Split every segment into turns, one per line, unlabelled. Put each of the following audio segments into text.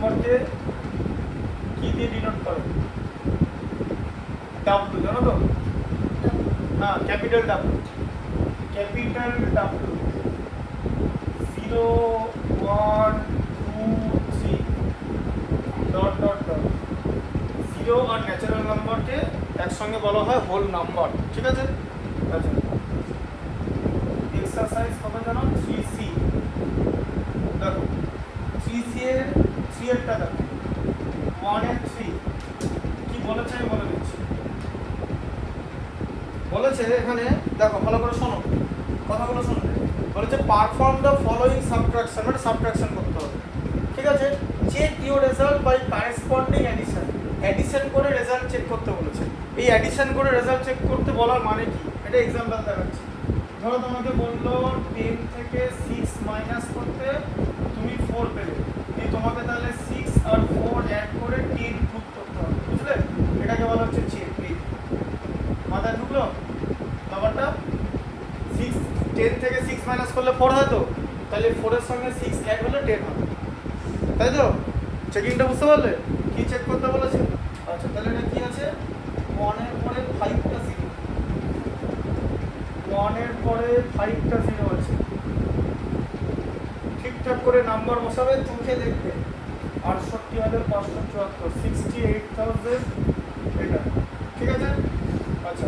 নাম্বারকে কি দিয়ে ডিনোট করে? ডাব্লু, জানো তো? হ্যাঁ, capital W, capital W 0 1 2 3 dot dot dot. Zero আর ন্যাচারাল নাম্বারকে একসঙ্গে বলা হয় হোল নাম্বার, ঠিক আছে? আচ্ছা, এক্সারসাইজ কত জানো? 3C। দেখো 3C এর 3 এরটা দেখো, 1 এর 3 কি বলেছে আমি বলে দিচ্ছি। বলেছে এখানে দেখো, ভালো করে শোনো, কথাগুলো শুনবে। বলেছে পারফর্ম দ্য ফলোইং সাবট্রাকশন, মানে সাবট্রাকশন করতে হবে, ঠিক আছে? Check your result by corresponding addition, addition করে রেজাল্ট চেক করতে বলেছে। এই অ্যাডিশন করে রেজাল্ট চেক করতে বলার মানে কি, এটা এক্সাম্পল দেখাচ্ছি। ধরো তোমাকে বললো 10 থেকে 6 মাইনাস করতে তুমি 4 পেলে, তোমাকে তাহলে 6 আর 4 অ্যাড করে 10 প্রুভ করতে হবে, বুঝলে? এটাকে বলা হচ্ছে চেক। মাথায় ঢুকলো ব্যাপারটা? 10 থেকে 6 মাইনাস করলে 4 হয়, তো তাহলে 4 এর সঙ্গে 6 অ্যাড হলে 10 হবে, তাই তো? চেকিংটা বুঝতে পারলে? কি চেক করতে বলেছে? আচ্ছা, তাহলে এটা কি আছে? 1 এর পরে 5টা 0, 1 এর পরে 5টা 0 আছে। ঠিকঠাক করে নাম্বার বসাবে, চোখে দেখবে 68,574, 68,000 এটা, ঠিক আছে? আচ্ছা,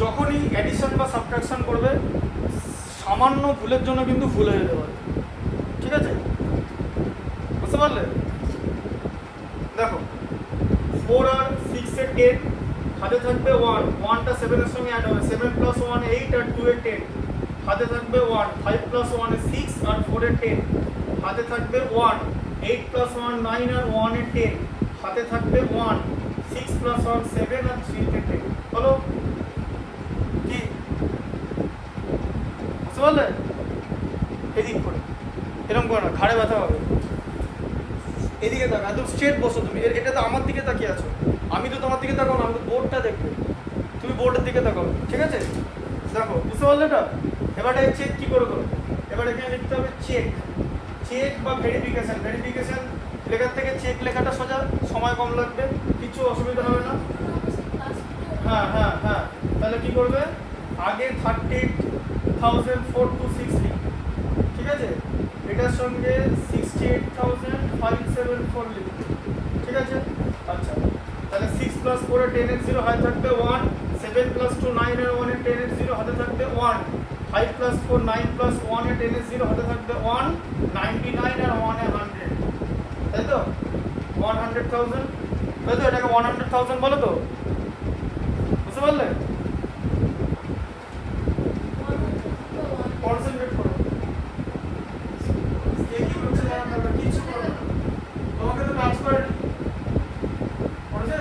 যখনই অ্যাডিশন বা সাবট্রাকশন করবে, সামান্য ভুলের জন্য কিন্তু ভুল হয়ে যেতে পারে, ঠিক আছে? বুঝতে পারলে? দেখো 4 আর 6 এর 10, হাতে থাকবে 1, 1টা 7 এর সঙ্গে অ্যাড হবে, 7 প্লাস 1 8 আর 2 এর 10, হাতে থাকবে 1, 5 প্লাস 1 এর 6 আর 4 এর 10, হাতে থাকবে 1, 8 প্লাস 1 9 আর 1 এর 10, হাতে থাকবে 1, 6 প্লাস 1 7 আর 3 এর 10। বলো কি বুঝতে পারলে? এদিক করে, এরকম করে না, ঘাড়ে ব্যথা হবে। এদিকে তাকাও, একদম স্ট্রেট বসো তুমি। এটা তো আমার দিকে তাকিয়ে আছো, আমি তো তোমার দিকে তাকাও না, আমি তো বোর্ডটা দেখবে, তুমি বোর্ডের দিকে তাকাও, ঠিক আছে? দেখো, বুঝতে পারলে এটা? এবারে চেক কি করে করো? এবার এখানে লিখতে হবে চেক, চেক বা ভেরিফিকেশন। ভেরিফিকেশন লেখার থেকে চেক লেখাটা সোজা, সময় কম লাগবে, কিছু অসুবিধা হবে না। হ্যাঁ হ্যাঁ হ্যাঁ, তাহলে কি করবে? আগে 38,426 লিখবে, ঠিক আছে? এটার সঙ্গে 68,574 লিখবে, ঠিক আছে? আচ্ছা, তাহলে 6 প্লাস 4 এর 10 এর 0 হাতে থাকবে 1, 7 প্লাস 2 9 এর 1 এর 10 এর 0 হাতে থাকবে 1, 5 প্লাস 4 9 প্লাস 1 এর 10 এর 0 হাতে থাকবে 1, 99 আর 1 এর 100, তাই তো? 100,000, তাই তো? এটাকে 100,000 বলো তো, বুঝতে পারলে? কনসেন্ট্রেট করো, কে কি করছে জানা দরকার, কিছু করো না, তোমাকে তো কাজ করে করেছে।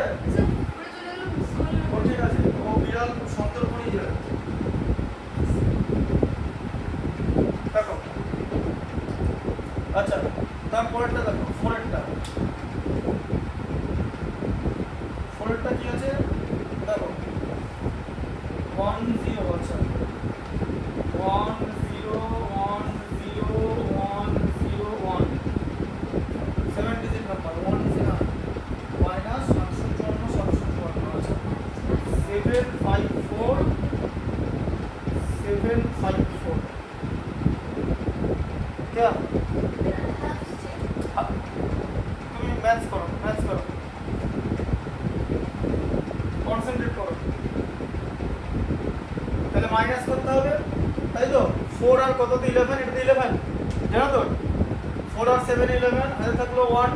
ও ঠিক আছে, ও বিড়াল খুব সন্তর্পণই যায়। দেখো, আচ্ছা, তারপরেরটা দেখো, ফোরেরটা কি আছে? দেখো 1 0, আচ্ছা 1 0 1 0 1 0 1, 7 ডিজিট নাম্বার, 1 0 মাইনাস 754 754, আচ্ছা 754 754 क्या? তুমি ম্যাথস করো, কনসেন্ট্রেট করো। তাহলে মাইনাস করতে হবে, তাই তো? 4 আর কত তো 11, এটা তো 11, জানো তো? 4 আর 7 11, হাতে থাকলো 1,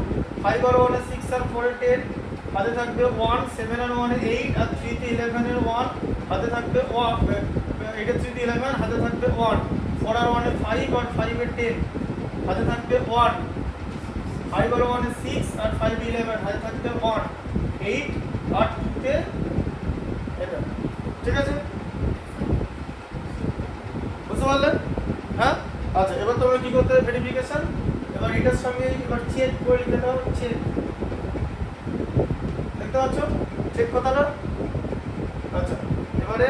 5 আর 1 এ 6 আর 4 এ 10, হাতে থাকবে 1, 7 আর 1 এ 8 আর 3 তে 11 এর 1, হাতে থাকবে 1, 8 এর 3 তে 11, হাতে থাকবে 1, 4 আর 1 এ 5 আর 5 এর 10, হাতে থাকবে 1, 5 আর 1 এ 6 আর 5 এ 11, হাতে থাকবে 1, 8 আর 2 তে এটা, ঠিক আছে? বুঝতে পারলে? হ্যাঁ, আচ্ছা, এবার তোমরা কি করতে হবে? ভেরিফিকেশন। এবার এটার সঙ্গে এবার চেক করে লিখে দাও, চেক। দেখতে পাচ্ছ চেক কথাটা? আচ্ছা, এবারে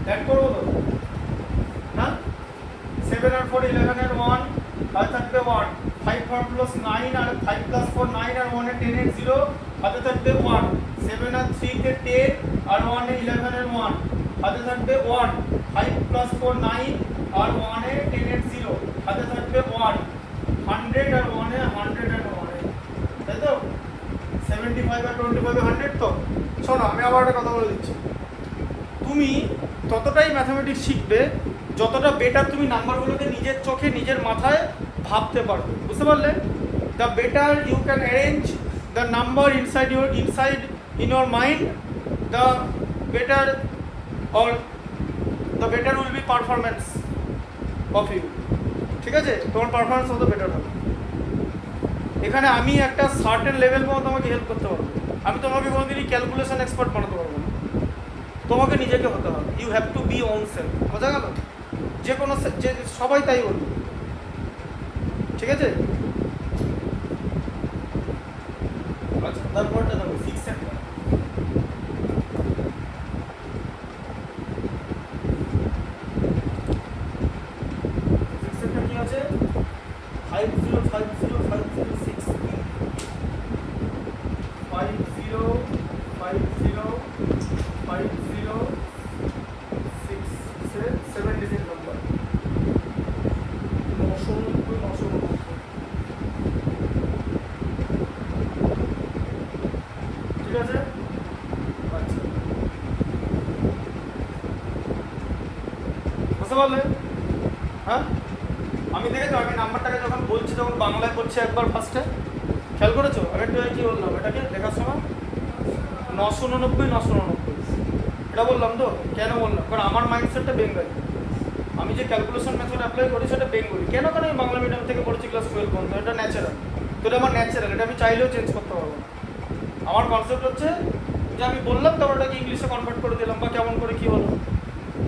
অ্যাড করবো তো না 7 আর 4 11 এর 1 হাতে থাকবে 1 5 4 প্লাস 9 আর 5 প্লাস 4 9 আর 1 এর 10 এর 0 হাতে থাকবে 1 7 আর 3 তে 10 আর 1 এ 11 এর 1 হাতে থাকবে 1 5 প্লাস 4 9 আর 1 এ 10 এর 0 হাতে থাকবে 1 100 আর 1 এ 100 আর 1 এ তাই তো 75 আর 25 এ 100 তো শোনো আমি আবার একটা কথা বলে দিচ্ছি তুমি ততটাই ম্যাথমেটিক্স শিখবে যতটা বেটার তুমি নাম্বারগুলোকে নিজের চোখে নিজের মাথায় ভাবতে পারবে বুঝতে পারলে the better you can arrange the number inside in your mind the better or the better will be performance of you ঠিক আছে তোমার পারফরমেন্স তত বেটার হবে এখানে আমি একটা সার্টেন লেভেল পর্যন্ত তোমাকে হেল্প করতে পারবো আমি তোমাকে কোনোদিনই ক্যালকুলেশন এক্সপার্ট বানাতে পারবো না তোমাকে নিজেকে হতে হবে you have to be own self বোঝা গেল যে কোনো যে সবাই তাই বলবে ঠিক আছে আচ্ছা তারপরটা দেখো 6 সেন্টার কি আছে 5050506 7 ডিজিট নাম্বার 990 ঠিক আছে আচ্ছা বুঝতে পারলে হ্যাঁ আমি দেখেছো আমি নাম্বারটাকে যখন বলছি তখন বাংলায় করছি একবার ফার্স্টে খেয়াল করেছো আমি একটু কি বললাম এটাকে দেখার সময় 999 এটা বললাম তো কেন বললাম কারণ আমার মাইন্ডসেটটা বেঙ্গলি আমি যে ক্যালকুলেশন মেথড অ্যাপ্লাই করি সেটা বেঙ্গলি কেন কারণ আমি বাংলা মিডিয়াম থেকে পড়েছি ক্লাস 12 পর্যন্ত এটা ন্যাচারাল তো এটা আমার ন্যাচারাল এটা আমি চাইলেও চেঞ্জ করতে পারবো না আমার কনসেপ্ট হচ্ছে যে আমি বললাম তারপর ওটাকে ইংলিশে কনভার্ট করে দিলাম বা কেমন করে কি হলো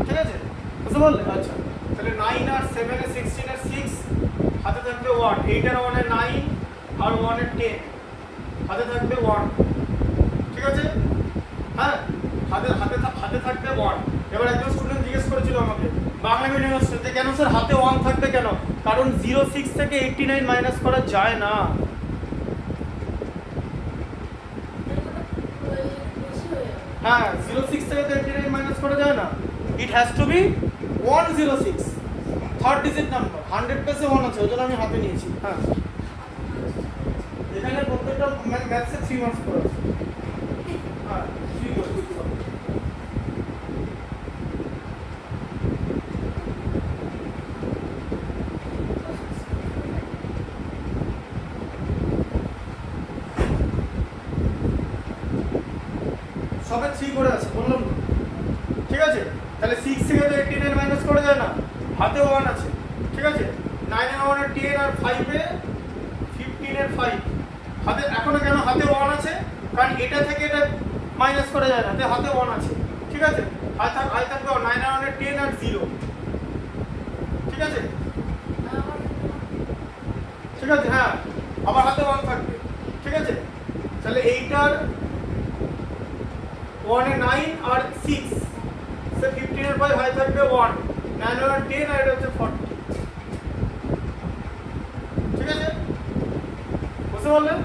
ঠিক আছে বুঝতে পারলে আচ্ছা তাহলে 9 আর 7 এর 16 এর 6 হাতে থাকবে 1 8 আর 1 এর 9 আর 1 এর 10 হাতে থাকবে 1 ঠিক আছে হ্যাঁ হাতে থাকবে 1 এবার একজন স্টুডেন্ট জিজ্ঞেস করেছিল আমাকে বাংলা মিডিয়ামের স্টুডেন্ট কেন স্যার হাতে 1 থাকবে কেন কারণ 06 থেকে 89 মাইনাস করা যায় না হ্যাঁ 06 থেকে 89 মাইনাস করা যায় না it has to be 106 third digit number 100 প্লাসে 1 আছে ওজন্য আমি হাতে নিয়েছি হ্যাঁ এখানে প্রত্যেকটা ম্যাথসে 3 মার্কস করে আছে হ্যাঁ 3 করে সবে 3 করে আছে বললাম তো ঠিক আছে তাহলে 6 থেকে তো 89 মাইনাস করা যায় না হাতে 1 আছে ঠিক আছে 9 এর 1 এর 10 আর 5 এ 15 এর 5 হাতে এখনো কেন হাতে 1 আছে কারণ এটা থেকে এটা মাইনাস করা যায় না তাই হাতে 1 আছে ঠিক আছে হাতে থাকবে 9 এর 1 এর 10 আর 0 ঠিক আছে ঠিক আছে হ্যাঁ আবার হাতে 1 থাকবে ঠিক আছে তাহলে এইটার 1 এ 9 আর 6 সে 15 এর 5 হাতে থাকবে 1 9 আর 10 আর এটা হচ্ছে 40 ঠিক আছে বুঝতে পারলেন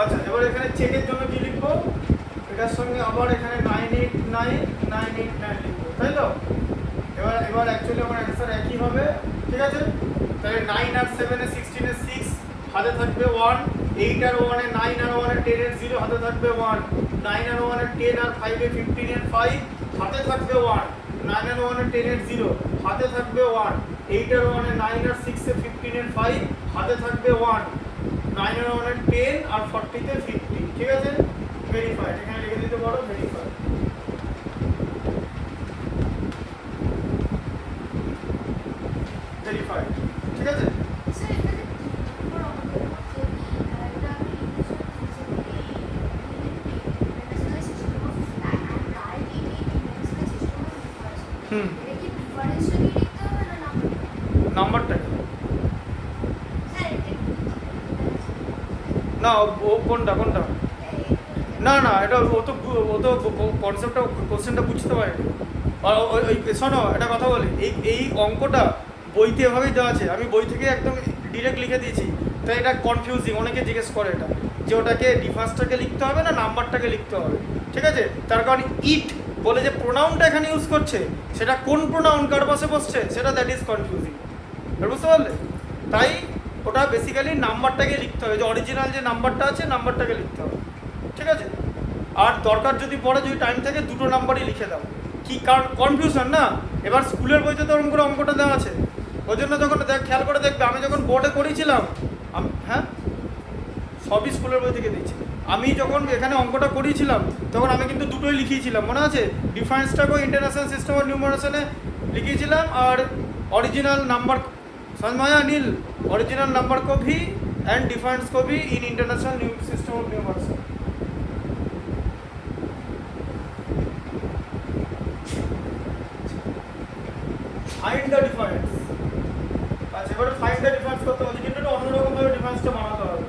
আচ্ছা এবার এখানে চেকের জন্য কি লিখবো এটার সঙ্গে আবার এখানে 989989 লিখবো তাই তো এবার অ্যাকচুয়ালি আমার অ্যানসার একই হবে ঠিক আছে তাহলে 9 আর 7 এ 16 এর 6 হাতে থাকবে 1 8 আর 1 এ 9 আর 1 এ 10 এর 0 হাতে থাকবে 1 9 আর 1 এ 10 আর 5 এ 15 এর 5 হাতে থাকবে 1 9 আর 1 এ 10 এর 0 হাতে থাকবে 1 8 আর 1 এ 9 আর 6 এ 15 এর 5 হাতে থাকবে 1 9 এর 1 এর 10 আর 40 তে 50 ঠিক আছে ভেরিফাইড এখানে লিখে দিতে পারো ভেরিফাইড ভেরিফাইড ঠিক আছে না ও কোনটা কোনটা না না এটা ও তো কনসেপ্টটা কোশ্চেনটা বুঝতে পারেনি। আর ওই শোনো একটা কথা বলি, এই অঙ্কটা বইতে এভাবেই দেওয়া আছে, আমি বই থেকে একদম ডিরেক্ট লিখে দিয়েছি। তাই এটা কনফিউজিং, অনেকে জিজ্ঞেস করে এটা যে ওটাকে ডিফারেন্সটাকে লিখতে হবে না নাম্বারটাকে লিখতে হবে, ঠিক আছে? তার কারণ ইট বলে যে প্রোনাউনটা এখানে ইউজ করছে, সেটা কোন প্রোনাউন কার পাশে বসছে সেটা দ্যাট ইজ কনফিউজিং, বুঝতে পারলে? তাই ওটা বেসিক্যালি নাম্বারটাকে লিখতে হবে, যে অরিজিনাল যে নাম্বারটা আছে নাম্বারটাকে লিখতে হবে, ঠিক আছে? আর দরকার যদি পড়ে, যদি টাইম থাকে, দুটো নাম্বারই লিখে দাও, কি কারণ কনফিউশন না। এবার স্কুলের বইতে তো ওরকম করে অঙ্কটা দেওয়া আছে, ওই জন্য যখন খেয়াল করে দেখবে, আমি যখন বোর্ডে করেছিলাম, হ্যাঁ সবই স্কুলের বই থেকে দিচ্ছি, আমি যখন এখানে অঙ্কটা করিয়েছিলাম তখন আমি কিন্তু দুটোই লিখিয়েছিলাম, মনে আছে? ডিফারেন্সটাকেও ইন্টারন্যাশনাল সিস্টেম অফ নিউমারেশনে লিখিয়েছিলাম, আর অরিজিনাল নাম্বার সন্ময়া নীল অরিজিনাল নাম্বার को भी एंड डिफरेंस को भी in international system of numeration. Find the difference. আচ্ছা এবারে ফাইন্ড দ্য ডিফারেন্স করতে হবে, কিন্তু এটা অন্যরকম ভাবে ডিফারেন্সটা বানাতে হবে।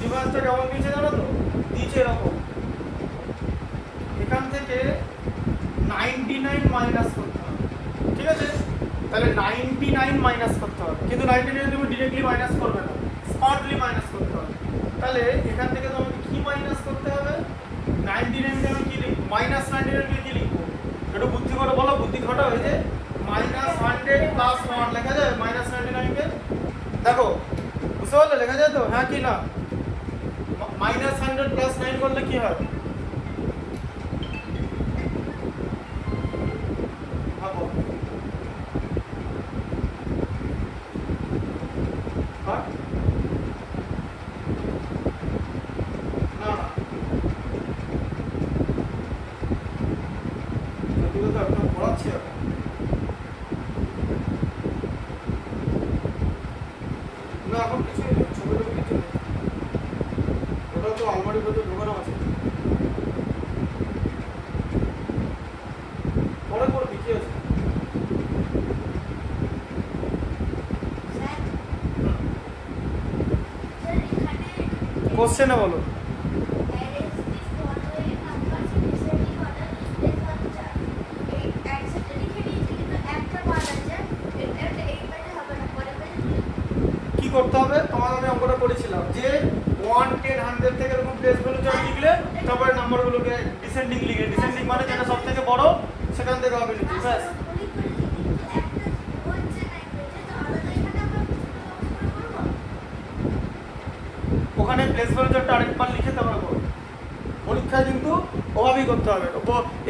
ডিফারেন্সটা কেমন দিয়েছে জানো তো? দিয়েছে এরকম, এখান থেকে 99 মাইনাস করতে হবে, ঠিক আছে? তাহলে 99 মাইনাস করতে হবে, কিন্তু 99 তুমি ডিরেক্টলি মাইনাস করবে না, স্মার্টলি মাইনাস করতে হবে। তাহলে এখান থেকে তোমাকে কি মাইনাস করতে হবে? 99 কে আমি কি লিখব? মাইনাস 99 কে কি লিখব? একটু বুদ্ধি করে বলো, বুদ্ধি খাটাও। এই যে -100 প্লাস 1 লেখা যায় -99 কে, দেখো বুঝতে পারলে লেখা যায় তো? হ্যাঁ কি না? -100 প্লাস 9 করলে কি হয়? ভাবো। হ্যাঁ না না এগুলো তো একদম পড়াচ্ছি এখন না, এখন কিছু ছবি টবি কিছু নেই, ওটা তো আলমারির ভেতরে ঢোকানো আছে, পরে পড়বি কি আছে। কোশ্চেনে বলো। কি করতে হবে? তোমার আমি অঙ্কটা করেছিলাম যে 1 10 100 থেকে এরকম প্লেস ভ্যালু যা লিখলে, তারপরে নাম্বারগুলোকে ডিসেন্ডিং লিখে, ডিসেন্ডিং মানে যেটা সবথেকে বড় সেখান থেকে হবে লিখি, ব্যাস। ওখানে প্লেস ভ্যালু যা আরেকবার লিখে তারপরে করো। পরীক্ষায় কিন্তু ওভাবেই করতে হবে,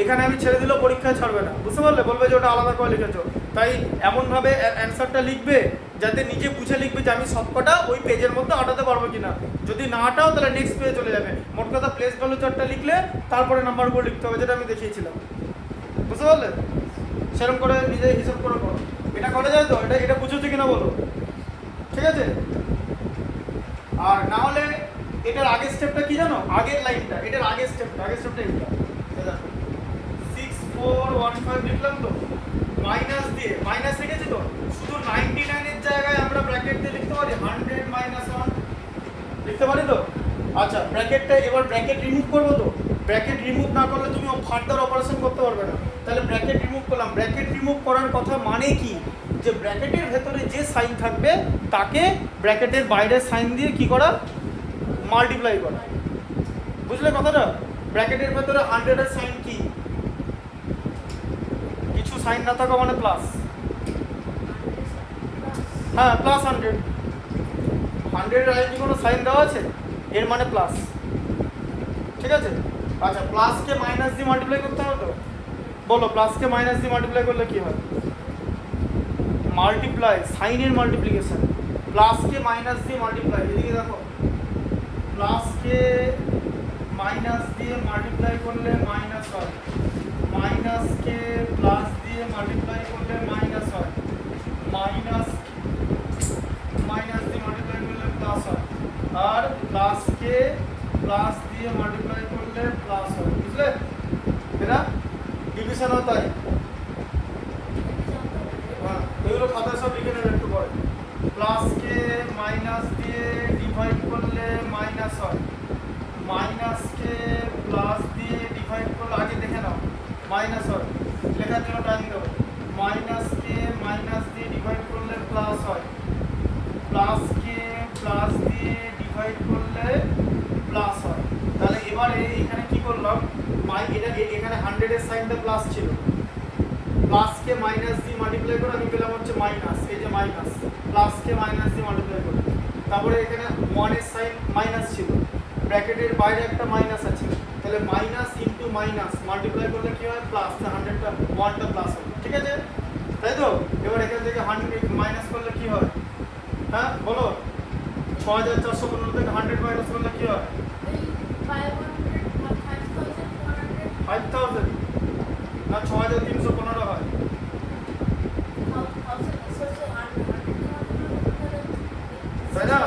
এখানে আমি ছেড়ে দিলেও পরীক্ষায় ছাড়বে না, বুঝতে পারলে? বলবে যে ওটা আলাদা করে লিখেছো। তাই এমনভাবে অ্যান্সারটা লিখবে যাতে নিজে বুঝে লিখবে যে আমি সবকটা ওই পেজের মধ্যে আটাতে পারবো কিনা। যদি না আটাও তাহলে নেক্সট পেজে চলে যাবে। মোট কথা প্লেস ভ্যালু চারটা লিখলে তারপরে নাম্বারগুলো লিখতে হবে, যেটা আমি দেখিয়েছিলাম, বুঝতে পারলে? সেরকম করে নিজে হিসাব করে করো। এটা করা যায় তো? এটা বুঝেছো কিনা বলো, ঠিক আছে? আর না হলে এটার আগের স্টেপটা কি জানো? আগের লাইনটা, এটার আগের স্টেপটা এটা 6415 লিখলাম তো, মাইনাস দিয়ে, মাইনাস রেখেছি তো, শুধু 99 এর জায়গায় আমরা ব্র্যাকেট দিয়ে লিখতে পারি 100 - 1 লিখতে পারি তো? আচ্ছা ব্র্যাকেটটা, এবার ব্র্যাকেট রিমুভ করবো তো। ব্র্যাকেট রিমুভ না করলে তুমি ফার্দার অপারেশন করতে পারবে না, তাহলে ব্র্যাকেট রিমুভ করলাম। ব্র্যাকেট রিমুভ করার কথা মানে কি? যে ব্র্যাকেটের ভেতরে যে সাইন থাকবে তাকে ব্র্যাকেটের বাইরের সাইন দিয়ে কি করা? মাল্টিপ্লাই করা, বুঝলে কথাটা? ব্র্যাকেটের ভেতরে 100 এর সাইন কি? কিছু সাইন না থাকা মানে প্লাস, হ্যাঁ প্লাস 100 এর আগে কি কোনো সাইন দেওয়া আছে? এর মানে প্লাস, ঠিক আছে? আচ্ছা প্লাসকে মাইনাস দিয়ে মাল্টিপ্লাই করতে হবে তো, বলো প্লাসকে মাইনাস দিয়ে মাল্টিপ্লাই করলে কি হয়? মাল্টিপ্লাই, সাইনের মাল্টিপ্লিকেশন। প্লাসকে মাইনাস দিয়ে মাল্টিপ্লাই, এদিকে দেখো, প্লাসকে মাইনাস দিয়ে মাল্টিপ্লাই করলে মাইনাস হয়, মাইনাসকে প্লাস দিয়ে মাল্টিপ্লাই করলে মাইনাস হয়, মাইনাস দিয়ে মাল্টিপ্লাই করলে প্লাস হয়, আর প্লাসকে প্লাস দিয়ে মাল্টিপ্লাই করলে প্লাস হয়, বুঝলে? এটা ডিভিশন হতো। হ্যাঁ এগুলো খাতায় সব লিখে নেবে একটু পরে। প্লাসকে মাইনাস দিয়ে ডিভাইড করলে মাইনাস হয়, প্লাস হয়। তাহলে এবারে এখানে কি করলাম, এটা এখানে 100 এর সাইনটা প্লাস ছিল, প্লাসকে মাইনাস দিয়ে মাল্টিপ্লাই করে আমি পেলাম হচ্ছে মাইনাস, এই যে মাইনাস, প্লাসকে মাইনাস দিয়ে মাল্টিপ্লাই করে। তারপরে এখানে 1 এর সাইন মাইনাস ছিল, ব্র্যাকেটের বাইরে একটা মাইনাস আছে, তাহলে মাইনাস ইনটু মাইনাস মাল্টিপ্লাই করলে কি হয় প্লাস, 100টা 1টা প্লাস হবে, ঠিক আছে তাই তো। এবার এখান থেকে 100 মাইনাস করলে কি হয়, হ্যাঁ বলো, 6415 থেকে 100 মাইনাস করলে কি হয়, 5000 না 6315 হয়, তাই না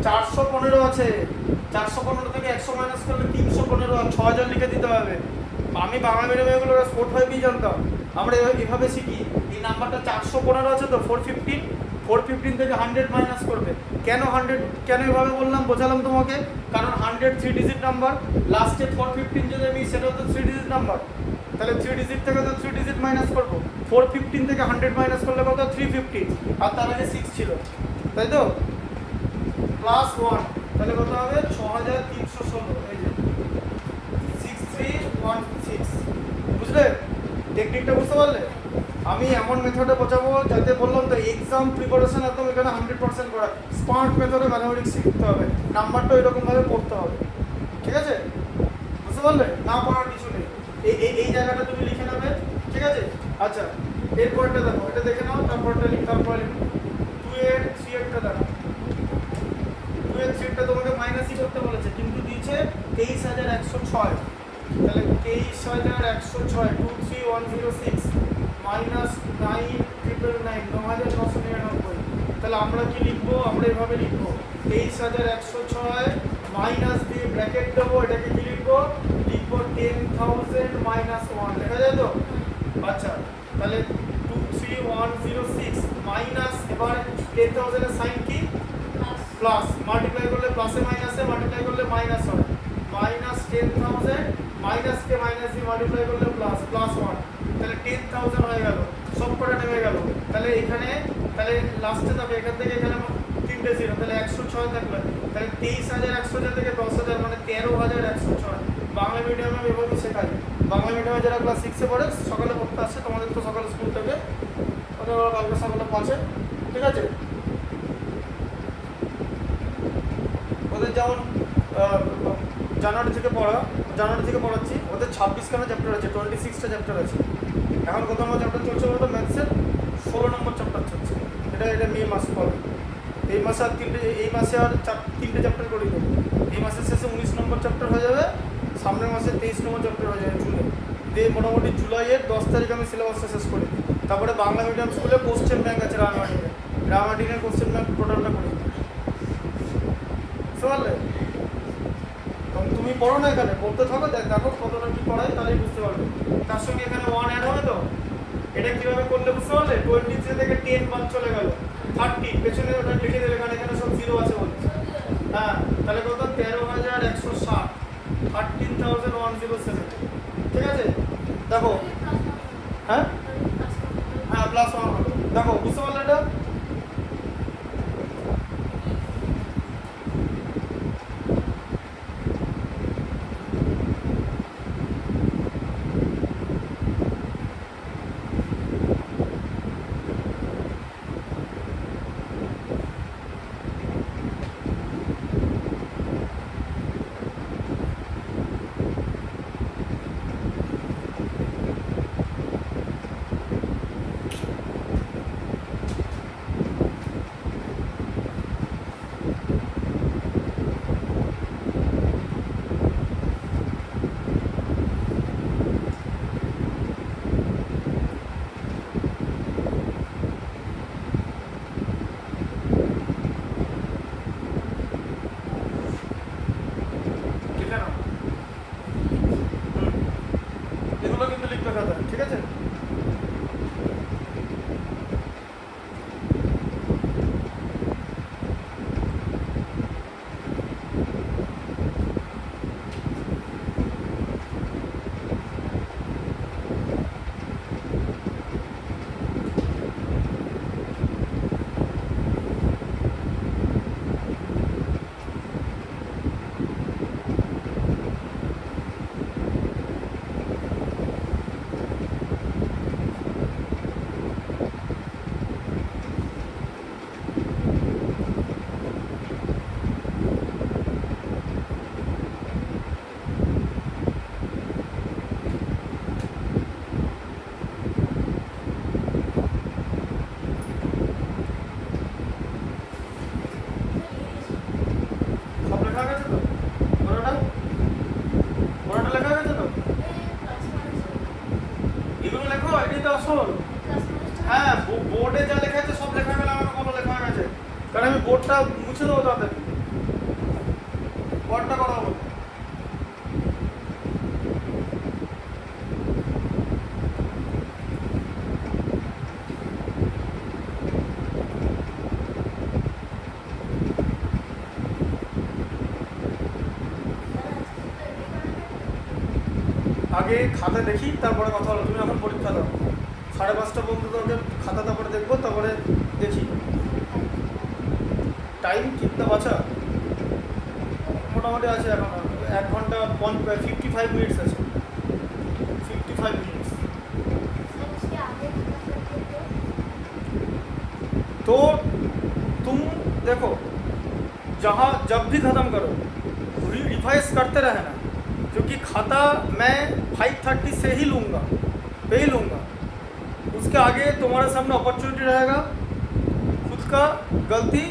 415 আছে, 415 থেকে 100 মাইনাস করলে 315 হয়, 6000 লিখে দিতে হবে। আমি বাংলা মিডিয়ামে এগুলো 4-5 জানতাম, আমরা এভাবে শিখি। এই নাম্বারটা 415 আছে তো 415 থেকে 100 মাইনাস করবে। কেন 100, কেন এভাবে বললাম বোঝালাম তোমাকে, কারণ 100 3 ডিজিট নাম্বার, লাস্টে 415 যদি আমি, সেটা তো 3 ডিজিট নাম্বার, তাহলে 3 ডিজিট থেকে তো 3 ডিজিট মাইনাস করবো। 415 থেকে 100 মাইনাস করলে কত, 315, আর তার আগে 6 ছিল, তাই তো, প্লাস 1, তাহলে কত হবে 6316, এই যে 6316, বুঝলে টেকনিকটা, বুঝতে পারলে। আমি এমন মেথডে বোঝাবো যাতে, বললাম তো এক্সাম প্রিপারেশন একদম এখানে 100% করা, স্মার্ট মেথডে ম্যাথামেটিক্স শিখতে হবে, নাম্বারটা এরকমভাবে পড়তে হবে, ঠিক আছে বুঝতে পারলে, না পড়ার কিছু নেই। এই জায়গাটা তুমি লিখে নেবে, ঠিক আছে। আচ্ছা এরপরটা দেখো, এটা দেখে নাও, তারপরটা তারপরে 2 এর 3 এরটা দেখো, 2 এর 3 টা তোমাকে মাইনাসই করতে বলেছে, কিন্তু দিয়েছে 23106, তাহলে 23106 23106 মাইনাস 9999, 9999, তাহলে আমরা কি লিখবো, আমরা এভাবে লিখবো 23106 মাইনাস দিয়ে ব্র্যাকেট দেবো, এটাকে কি লিখবো, লিখবো 10000 মাইনাস 1, লেখা যায় তো। আচ্ছা তাহলে 23106 মাইনাস, এবার 10000 এর সাইন কি প্লাস, মাল্টিপ্লাই করলে প্লাসে মাইনাসে মাল্টিপ্লাই করলে মাইনাস হয়, মাইনাস 10000 মাইনাসকে মাইনাস দিয়ে মাল্টিপ্লাই করলে প্লাস, প্লাস 1, তাহলে 10000 হয়ে গেল, সব কটা নেমে গেল। তাহলে এখানে, তাহলে লাস্টে যাবে এখান থেকে এখানে 3টে 0, তাহলে 106 থাকবে, তাহলে 23106 থেকে 10000 মানে 13106। বাংলা মিডিয়ামে আমি এভাবে শেখাই, বাংলা মিডিয়ামে যারা ক্লাস 6-এ পড়ে সকালে পড়তে আসছে, তোমাদের তো সকালে স্কুল থেকে, ওদের কালকে সকালে 5-এ, ঠিক আছে। ওদের যেমন জানুয়ারি থেকে পড়াচ্ছি, ওদের 26খানা চ্যাপ্টার আছে, 26টা চ্যাপ্টার আছে। এখন কত নম্বর চ্যাপ্টার চলছে বলতো, ম্যাথসের 16 নম্বর চ্যাপ্টার চলছে, এটা মে মাস পরে, এই মাসে আর 3টে চ্যাপ্টার করেই দেবো, এই মাসের শেষে 19 নম্বর চ্যাপ্টার হয়ে যাবে, সামনের মাসে 23 নম্বর চ্যাপ্টার হয়ে যাবে জুনে দিয়ে, মোটামুটি জুলাইয়ের 10 তারিখ আমি সিলেবাসটা শেষ করি। তারপরে বাংলা মিডিয়াম স্কুলে কোশ্চেন ব্যাংক আছে, রামাডিনের কোশ্চেন ব্যাংক টোটালটা করি, বুঝতে পারলে। তুমি পড়ো না, এখানে পড়তে থাকো, দেখো কতটা কি পড়ায়, তাহলেই বুঝতে পারবে। তার সঙ্গে এখানে 1 অ্যাড হবে তো, এটা কিভাবে করলে বুঝতে পারলে, 23 থেকে 10 বাদ চলে গেল, 30 পেছনে ওটা লিখে দেবে, কারণ এখানে সব 0 আছে বলে, হ্যাঁ তাহলে কত 13160, 13107, ঠিক আছে। দেখো হ্যাঁ হ্যাঁ প্লাস 1 হবে, দেখো বুঝতে পারলে এটা। এগুলো কিন্তু লিখতে হবে, ঠিক আছে। আসল। হ্যাঁ, বোর্ডে যা লেখা আছে সব লেখা গেলে আমাকে বলো লেখা হয়ে গেছে, কারণ আমি বোর্ডটা মুছে দেবো তাদের বোর্ডটা কথা বলো। আগে খাতা দেখি তারপরে কথা হলো। তুমি এখন পরীক্ষা দাও 5:30 পর্যন্ত, তোকে খাতা তারপরে দেখবো, তারপরে দেখি টাইম কিতনা বাঁচা। মোটামুটি আছে এখন 1 ঘন্টা 55 মিনিটস আছে, 55 मिनट्स। तो तुम देखो जहाँ जब भी ख़त्म करो रिवाइज करते रहना, क्योंकि खाता मैं 5:30 से ही लूँगा, पे ही लूँगा। उसके आगे तुम्हारे सामने अपॉर्चुनिटी रहेगा खुद का गलती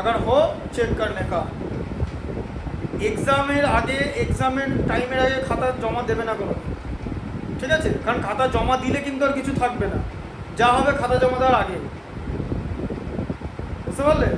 अगर हो चेक करने का। এক্সামের আগে, এক্সামের টাইমের আগে খাতা জমা দেবে না কোনো, ঠিক আছে? কারণ খাতা জমা দিলে কিন্তু আর কিছু থাকবে না, যা হবে খাতা জমা দেওয়ার আগে। বুঝতে পারলে?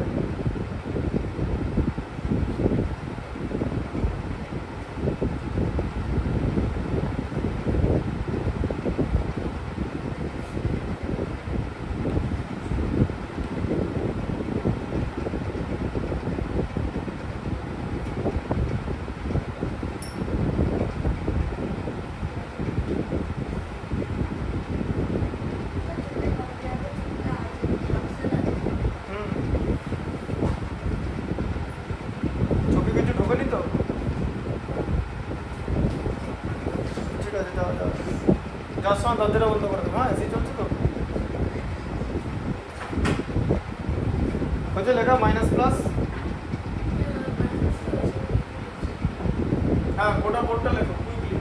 চোখে কিছু ঢোকেনি তো? ঠিক আছে, যাও যাও, যার সময় দরজাটা বন্ধ করে দেবো। হ্যাঁ, এসি চলছে তো? হচ্ছে লেখা মাইনাস প্লাস। হ্যাঁ, গোটা বোর্ডটা লেখো কুইকলি।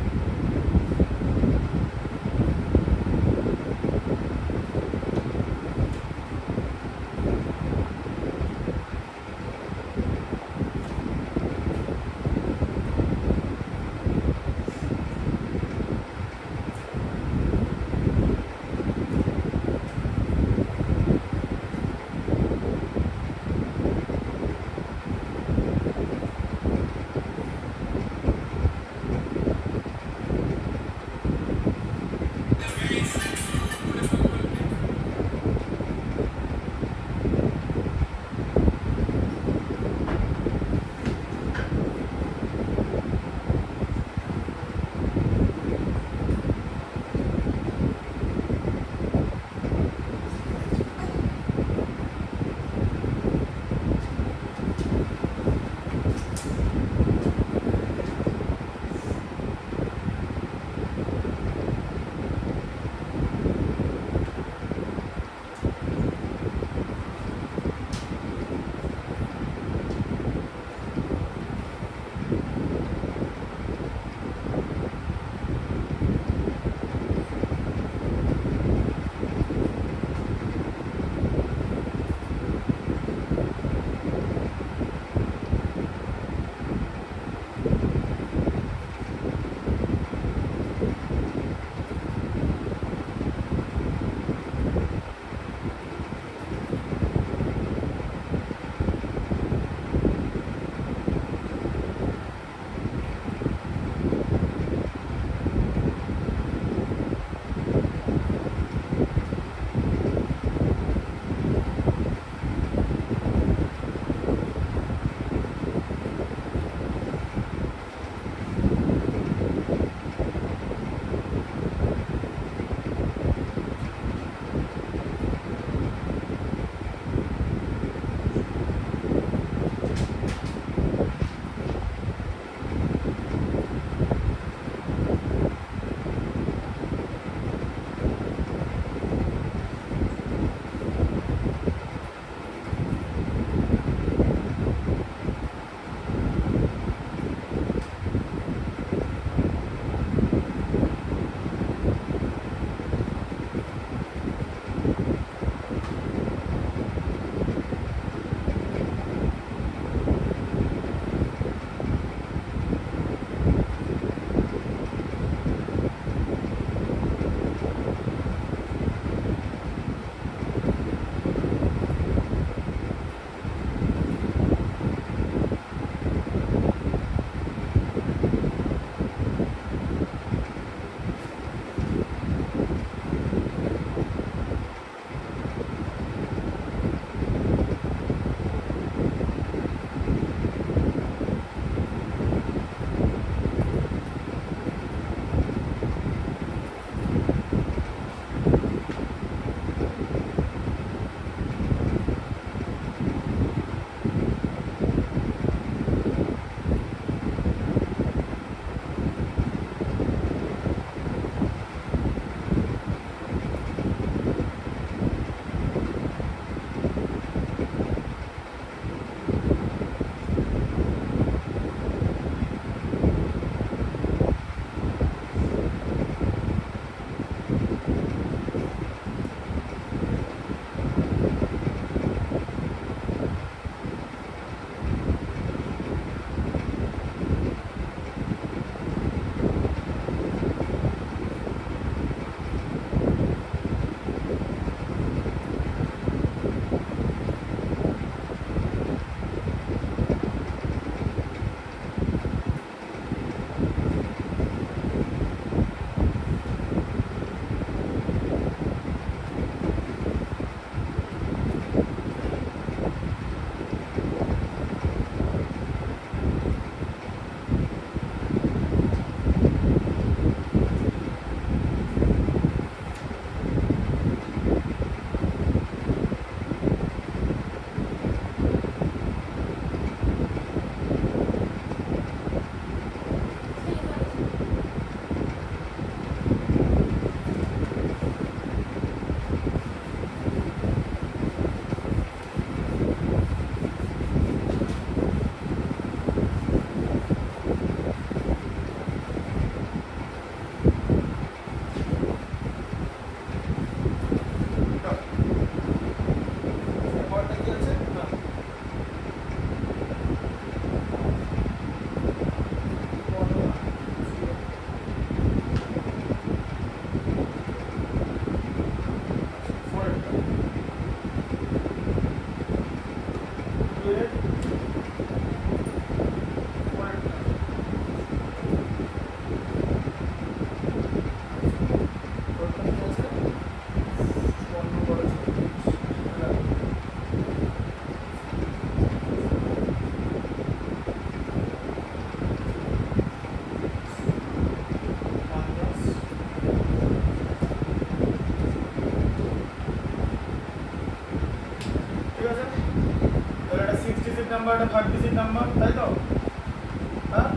নাম্বার, এটা 5 ডিজিট নাম্বার, তাই তো? হ্যাঁ,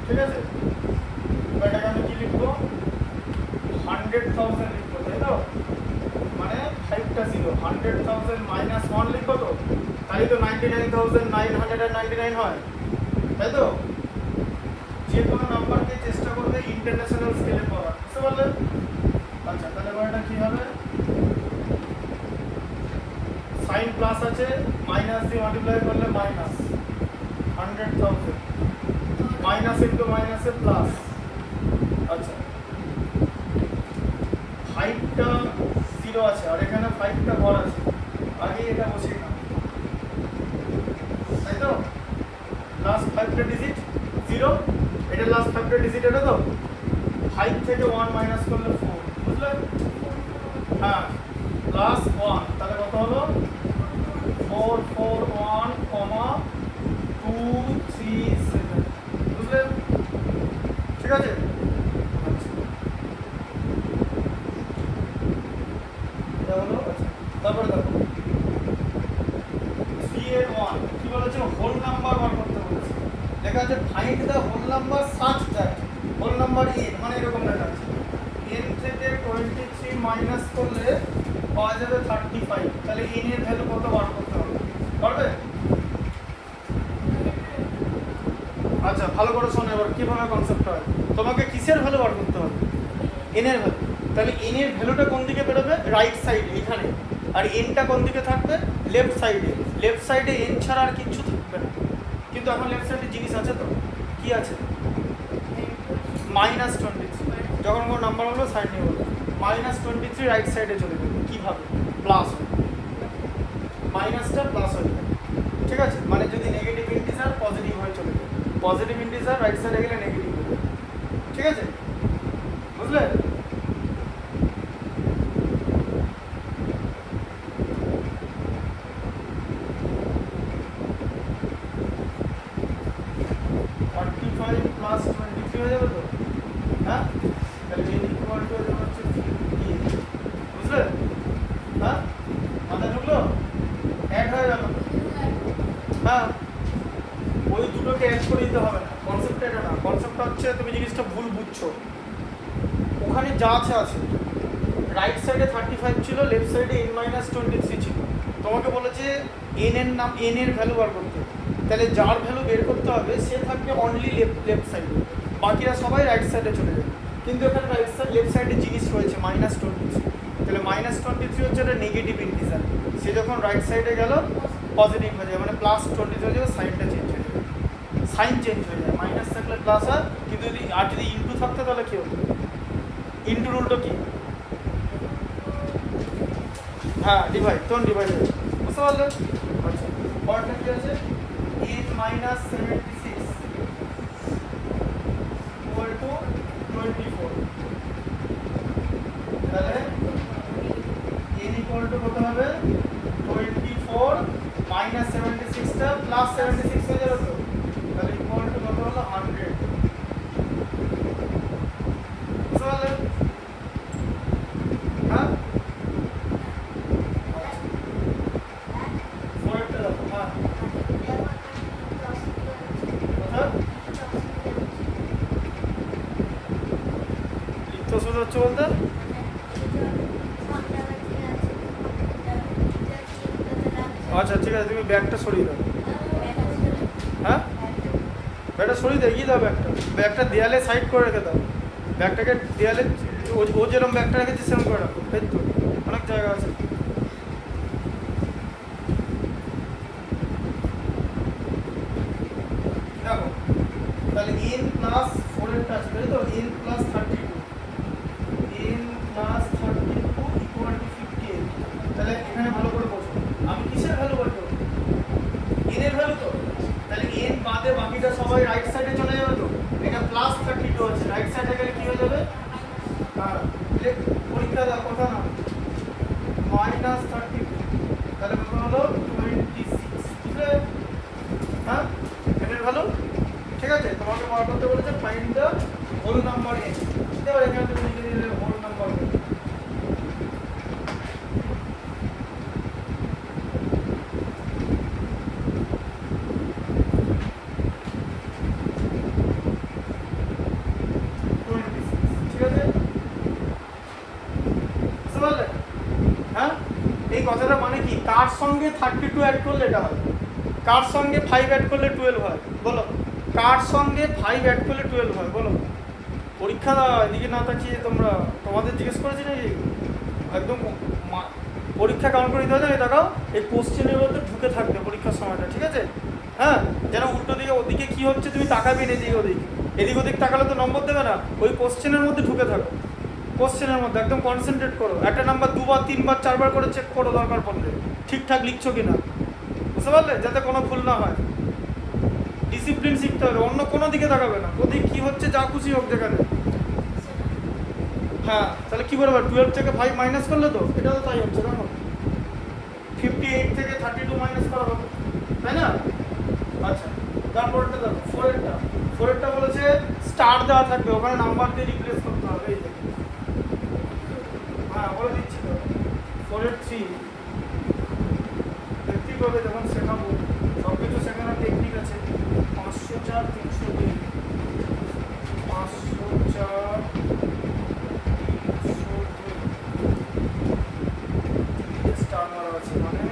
ঠিক আছে। এটাকে আমি কি লিখবো? 100,000 লিখবো, তাই তো? মানে 5টা 0, 100,000 মাইনাস 1 লিখবো তো, তাই তো 99,999 হয়, তাই তো? যে কোনো নাম্বারকে চেষ্টা করবে ইন্টারন্যাশনাল স্কেলে পড়ার, বুঝতে পারলে? আচ্ছা, তাহলে এবার এটা কি হবে? সাইন প্লাস আছে, মাইনাস দিয়ে মাল্টিপ্লাই করলে মাইনাস 100,000, মাইনাস ইন্টু মাইনাসে প্লাস। আচ্ছা, 5টা 0 আছে আর এখানে 5টা ঘর আছে, আগে এটা বসিয়ে নাও, তাই তো? লাস্ট 5টা ডিজিট 0, এটা লাস্ট 5টা ডিজিট, এটা তো 5 থেকে 1 মাইনাস করলে 4, বুঝলে? হ্যাঁ, প্লাস 1, তাহলে কত হলো? 441,237, বুঝলেন? ঠিক আছে। এটা হলো। আচ্ছা, তারপরে দেখো 3 এর 1 কি বলেছে? হোল নাম্বার বার করতে বলেছে। লেখা আছে find the whole number such that whole number n, মানে এরকম লেখা আছে n থেকে 23 মাইনাস করলে পাওয়া যাবে 35। তাহলে n এর ভ্যালু কত বার করতে হবে? পারবে? আচ্ছা, ভালো করে শোনো এবার কিভাবে কনসেপ্ট হয়। তোমাকে কিসের ভ্যালু বার করতে হবে? n এর ভ্যালু। তাহলে n এর ভ্যালুটা কোন দিকে বেরোবে? রাইট সাইডে, এখানে। আর nটা কোন দিকে থাকবে? লেফট সাইডে। লেফট সাইডে n ছাড়া আর কিচ্ছু থাকবে না। কিন্তু এখন লেফট সাইডে জিনিস আছে তো, কি আছে? -23। যখন কোনো নাম্বার হলো সাইড নিয়ে বলবো -23 রাইট সাইডে চলে যাবে। কীভাবে? প্লাস মাইনাসটা প্লাস হয়ে যাবে, ঠিক আছে? মানে যদি নেগেটিভ ইন্টিজার পজিটিভ হয়ে চলে যাবে, পজিটিভ ইন্টিজার রাইট সাইডে গেলে নেগেটিভ হয়ে যাবে, ঠিক আছে? বুঝলে? হয়ে যাবে তো, হ্যাঁ? তাহলে n ইকুয়াল টু হচ্ছে 15, বুঝলে? হ্যাঁ, মাথায় ঢুকলো? অ্যাড হয়ে গেল। হ্যাঁ, ওই দুটোকে অ্যাড করে দিতে হবে না, কনসেপ্টটা এটা না। কনসেপ্টটা হচ্ছে তুমি জিনিসটা ভুল বুঝছো। ওখানে যা আছে আছে, রাইট সাইডে 35 ছিল, লেফট সাইডে n-23 ছিল। তোমাকে বলেছে n এর নাম, n এর ভ্যালু বার করতে। তাহলে যার ভ্যালু বের করতে হবে সে থাকবে অনলি লেফট সাইডে, বাকিরা সবাই রাইট সাইডে চলে যাবে। কিন্তু এখানে লেফট সাইডে জিনিস রয়েছে -23। তাহলে -23 হচ্ছে একটা নেগেটিভ ইন্টিজার, সে যখন রাইট সাইডে গেল পজিটিভ হয়ে যাবে, মানে +23 হয়ে যাবে, সাইনটা চেঞ্জ হয়ে যাবে, সাইন চেঞ্জ হয়ে যায়। মাইনাস থাকলে প্লাস হয়, কিন্তু যদি ইন্টু থাকতো তাহলে কী হতো? ইন্টুর উল্টো কি? হ্যাঁ, ডিভাইড, তখন ডিভাইড হয়ে যাবে, বুঝতে পারলে? আচ্ছা, পরেরটা কি আছে? n-76 equal to 24। তাহলে n equal to কত হবে? 24 মাইনাস 76টা প্লাস 76 হয়ে যাবে তো, তাহলে ইকুয়াল টু কত হলো? 100, বুঝতে পারলে? হ্যাঁ, পরেরটা দেখো। হ্যাঁ, লিখতে অসুবিধা হচ্ছে বলতে? আচ্ছা, ঠিক আছে, তুমি ব্যাগটা সরিয়ে দাও। হ্যাঁ, ব্যাগটা সরিয়ে দাও, এগিয়ে দাও ব্যাগটা, ব্যাগটা দেয়ালে সাইড করে রেখে দাও, ব্যাগটাকে দেয়ালে, ও যেরকম ব্যাগটা রেখেছে সেরকম করে রাখো, তাই তো? অনেক জায়গা আছে। দেখো, তাহলে n+4 এরটা আছে, তাই তো? n+32, n+32 equal to 58। তাহলে এখানে ভালো করে বসো, আমি কিসের ভ্যালু বলবো? n এর ভ্যালু তো। তাহলে n বাদে বাকিটা সবাই রাইট সাইডে চলে যাবে তো। এটা +32 আছে, রাইট সাইডে গেলে কি হয়ে যাবে? হ্যাঁ, পরীক্ষা দাও, কথা না, -32, তাহলে কত হলো? 26, বুঝলে? হ্যাঁ, এটার ভ্যালু, ঠিক আছে? তোমাকে বার করতে বলেছে find the whole number n। এবার এখানে তুমি লিখে দিলে হোল নাম্বার n। সঙ্গে 32 অ্যাড করলে এটা হয়, কার সঙ্গে 5 অ্যাড করলে 12 হয় বলো, কার সঙ্গে 5 অ্যাড করলে 12 হয় বলো। পরীক্ষা দাও, এদিকে না তাকিয়ে তোমরা, তোমাদের জিজ্ঞেস করেছি নাকি? একদম পরীক্ষা কাউন্ট করে দিতে হয়, দেখাও এই কোশ্চেনের মধ্যে ঢুকে থাকবে পরীক্ষার সময়টা, ঠিক আছে? হ্যাঁ, যেন উল্টো দিকে ওদিকে কী হচ্ছে তুমি তাকাবি না, এদিক ওদিক, এদিক ওদিক তাকালে তো নম্বর দেবে না, ওই কোশ্চেনের মধ্যে ঢুকে থাকো, কোশ্চেনের মধ্যে একদম কনসেন্ট্রেট করো, একটা নাম্বার 2 বার 3 বার 4 বার করে চেক করো দরকার পড়লে ঠিকঠাক লিখছো কিনা, বুঝতে পারলে? যাতে কোনো ভুল না হয়। ডিসিপ্লিন শিখতে হবে, অন্য কোনো দিকে তাকাবে না, ওদিক কী হচ্ছে যা খুশি হোক যেখানে। হ্যাঁ, তাহলে কী করবে, 12 থেকে 5 মাইনাস করলে তো এটা তো তাই হচ্ছে, দেখো 58 থেকে 32 মাইনাস করা হবে, তাই না? আচ্ছা, তারপরটা দেখো 4 বলেছে স্টার দেওয়া থাকবে, ওখানে নাম্বার দিয়ে রিপ্লেস করতে হবে, এই দেখো। হ্যাঁ, বলে দিচ্ছি তো 4 দেখতেই পাবে যখন শেখাবো, সব কিছু শেখানোর টেকনিক আছে। 504 302 504 স্টার মারা আছে, মানে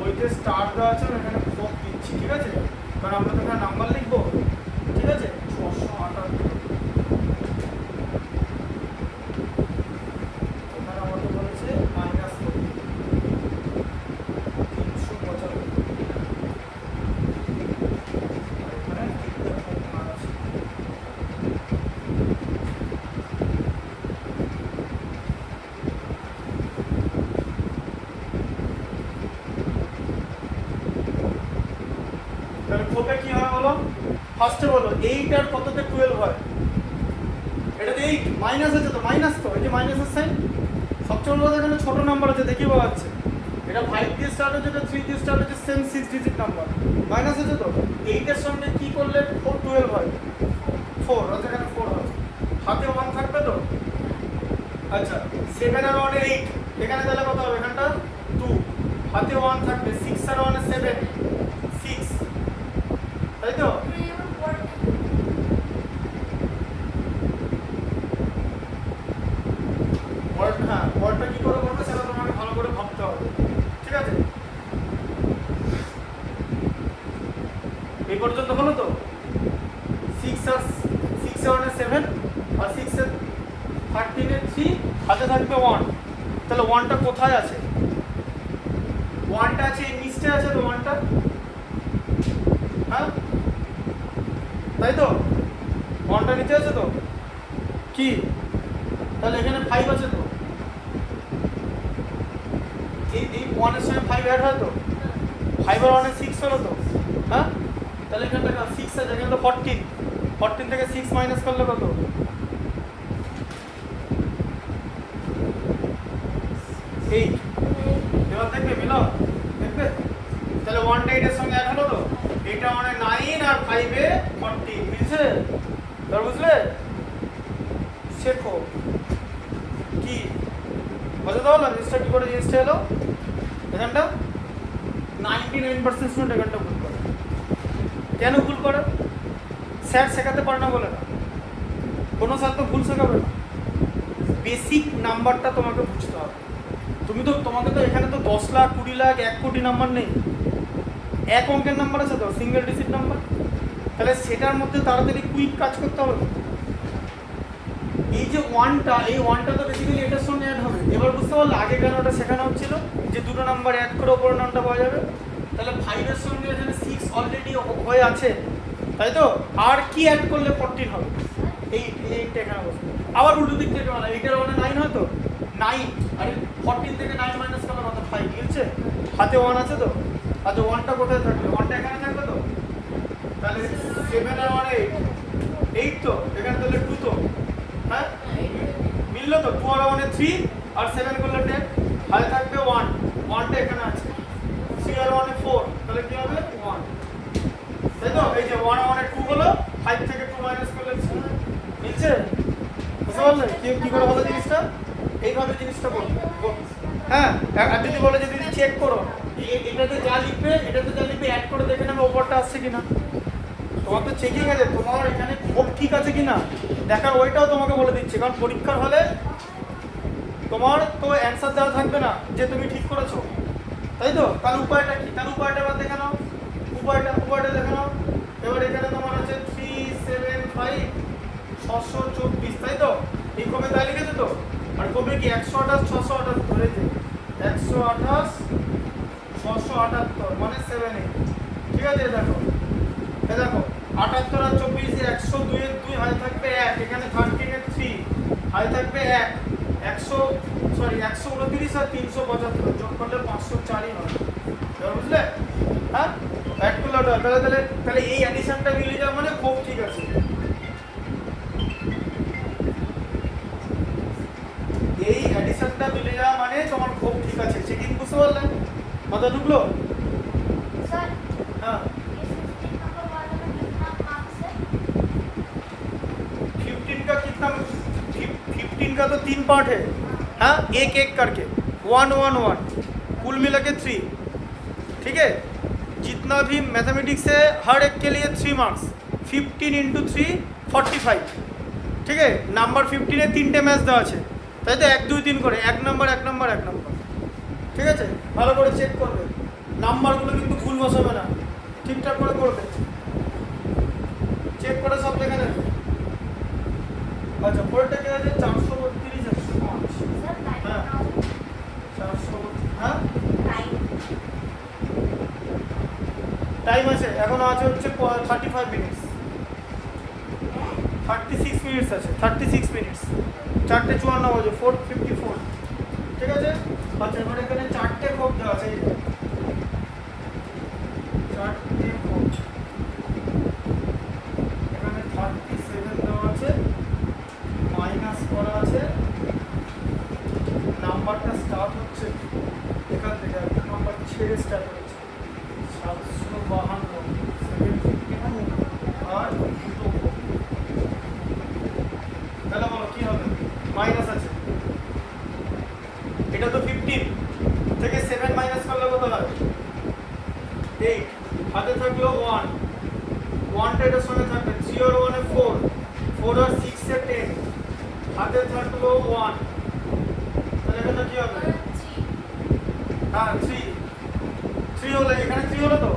ওইতে স্টার দেওয়া আছে, এখানে ফোক দিচ্ছি, ঠিক আছে? কারণ আমরা তো এখানে নাম্বার লিখবো, ঠিক আছে? 658 এখানে আমাদের বলেছে মাইনাস 375, এখানে আছে। তাহলে ফোকে কি হয় বলো, ফার্স্টে বলো 8 আর কততে 12 হয়, এটা তো 8 মাইনাস আছে, তো মাইনাস, তো এই যে মাইনাসের সাইন, সবচেয়ে বড় কথা এখানে ছোট নাম্বার আছে, দেখি পাওয়া যাচ্ছে, এটা 5 দিয়ে স্টার্ট হচ্ছে, এটা 3 দিয়ে স্টার্ট হচ্ছে, সেম 6 ডিজিট নাম্বার, মাইনাস আছে তো। 8 এর সঙ্গে কি করলে 12 হয়, 4 আছে, এখানে 4 হয়, হাতে 1 থাকবে তো। আচ্ছা, 7 আর 1 8, এখানে তাহলে কত হবে, এখানটা 2, হাতে 1 থাকবে, 6 আর 1 7, 6, তাই তো? হ্যাঁ, ওয়ার্ডটা কি করে করবে সেটা তোমাকে ভালো করে ভাবতে হবে, ঠিক আছে? এই পর্যন্ত হলো তো। 6 আর 7 আর 6 এর 13 এর 3, হাতে থাকবে 1, তাহলে 1টা কোথায় আছে? 1টা আছে এই নিচে আছে তো, 1টা, হ্যাঁ তাই তো, 1টা নিচে আছে তো, কি তাহলে এখানে 5 আছে তো, এই 1 এর সঙ্গে 5 অ্যাড হয় তো, 5 আর 1 এর 6 হলো তো, হ্যাঁ তাহলে এখানটা 6 আছে, এখানে তো 14 থেকে 6 মাইনাস করলে কত, 8, এবার দেখবে মিলাও, দেখবে তাহলে 1টা 8 এর সঙ্গে অ্যাড হলো তো, এটা মানে 9 আর 5 এ 14, বুঝছে? এবার বুঝলে? শেখো কি বুঝতে পারলো জিনিসটা, কি করে জিনিসটা এলো, এখানটা 99% স্টুডেন্ট এখানটা ভুল করে। কেন ভুল করে? স্যার শেখাতে পারে না বলে না, কোনো স্যার তো ভুল শেখাবে না, বেসিক নাম্বারটা তোমাকে বুঝতে হবে। তোমাকে তো এখানে তো 10 লাখ 20 লাখ 1 কোটি নাম্বার নেই, এক অঙ্কের নাম্বার আছে তো, সিঙ্গেল ডিজিট নাম্বার, তাহলে সেটার মধ্যে তাড়াতাড়ি কুইক কাজ করতে হবে। এই যে 1টা, এই 1টা তো বেসিক্যালি এটার সঙ্গে অ্যাড হবে। এবার বুঝতে পারলে আগে কেন ওটা শেখানো হচ্ছিল, যে দুটো নাম্বার অ্যাড করে ওপরের নামটা পাওয়া যাবে। তাহলে 5 এর সঙ্গে এখানে 6 অলরেডি হয়ে আছে, তাই তো, আর কি অ্যাড করলে 14 হবে, এইটা এখানে বসবে। আবার উল্টো দিক থেকে বলা, 8 এর মানে 9 হয় তো, 9 আর 14 থেকে 9 মাইনাস করলে কত, 5, বুঝছে? হাতে 1 আছে তো, আচ্ছা 1টা কোথায় থাকবে, 1টা এখানে থাকবে তো, তাহলে 7 আর 1 8 তো, এখানে তাহলে 2 তো, হ্যাঁ মিললো তো, 2 আর 1 3 আর 7 করলে 10, হাতে থাকবে 1, 1টা এখানে আছে, 3 আর 1 4, তাহলে কি হবে 1, তাই তো? এই যে 1 আর 1 2 হলো, 5 থেকে 2 মাইনাস করলে 3, মিলছে? বুঝতে পারলে কি করে হলো জিনিসটা? এইভাবে জিনিসটা বলবে। হ্যাঁ, আর যদি বলে যে দিদি চেক করো, এটাতে যা লিখবে অ্যাড করে দেখে নেবে ওপরটা আসছে কিনা। তোমার তো চেকিং আছে, তোমার এখানে খুব ঠিক আছে কিনা দেখার, ওইটাও তোমাকে বলে দিচ্ছে। কারণ পরীক্ষার হলে তোমার তো অ্যান্সার দেওয়া থাকবে না যে তুমি ঠিক করেছো, তাই তো? তাহলে উপায়টা কি? তাহলে উপায়টা এবার দেখে নাও, উপায়টা দেখে নাও। এবার এখানে তোমার আছে 375 624, তাই তো? এই কবে তাই লিখেছো তো? আর কবে কি 128 678 ধরেছে, 128 678 মানে 78, ঠিক আছে? দেখো 78 আর 24 102 এর 2 হাই থাকবে 1, এখানে 13 এর 3 হাই থাকবে 1, 129 আর 375 যোগ করলে 504ই হয়, বুঝলে? হ্যাঁ, অ্যাড করলে তাহলে এই অ্যাডিশনটা মিলে যাওয়া মানে খুব ঠিক আছে। এই অ্যাডিশনটা মিলে যাওয়া মানে তোমার খুব ঠিক আছে। চেকিং বুঝতে পারলে? মাথা ঢুকলো?
सर
हाँ,
ये 15 नंबर वाले में कितना मार्क्स है?
15 का कितना? 15 का तो 3 पार्ट है, हाँ, एक एक करके 1 1 1 कुल मिला के 3, ठीक है? जितना भी मैथमेटिक्स है हर एक के लिए 3 मार्क्स, 15 इंटू 3 45, ठीक है? নাম্বার 15 এ 3টে ম্যাচ দেওয়া আছে, তাই তো? 1 2 3 করে 1 নাম্বার 1 নাম্বার 1 নাম্বার, ঠিক আছে? ভালো করে চেক করবে, নাম্বারগুলো কিন্তু ভুল বসাবে না, ঠিকঠাক করে করবে, চেক করে সব দেখে নেবে। আচ্ছা, পরেরটা কি আছে? 432 105,
सर टाइम
हाँ।
बताओ।
400, হ্যাঁ
टाइम
টাইম আছে, এখনো আছে হচ্ছে 35 মিনিটস, 36 মিনিটস আছে, 36 মিনিটস, 4:54 বাজে, 4:54, ঠিক আছে? আচ্ছা, এবার এখানে 4টে কোপ দেওয়া আছে, এই যে 4টে কোপ, এখানে 37 দেওয়া আছে, মাইনাস করা আছে, নাম্বারটা স্টার্ট হচ্ছে এখান থেকে, একটা নাম্বার ছেড়ে স্টার্ট হচ্ছে 752 752 আর দুটো কোপ। তাহলে বলো কি হবে? মাইনাস আছে, এটা তো 15 থেকে 7 মাইনাস করলে কত হয়? 8, হাতে থাকলো 1, 1টা এটার সঙ্গে থাকবে, 3 আর 1 এ 4, 4 আর 6 এ 10, হাতে থাকলো 1, তাহলে এখানে কি হবে? হ্যাঁ 3 হলো, এখানে 3 হলো তো,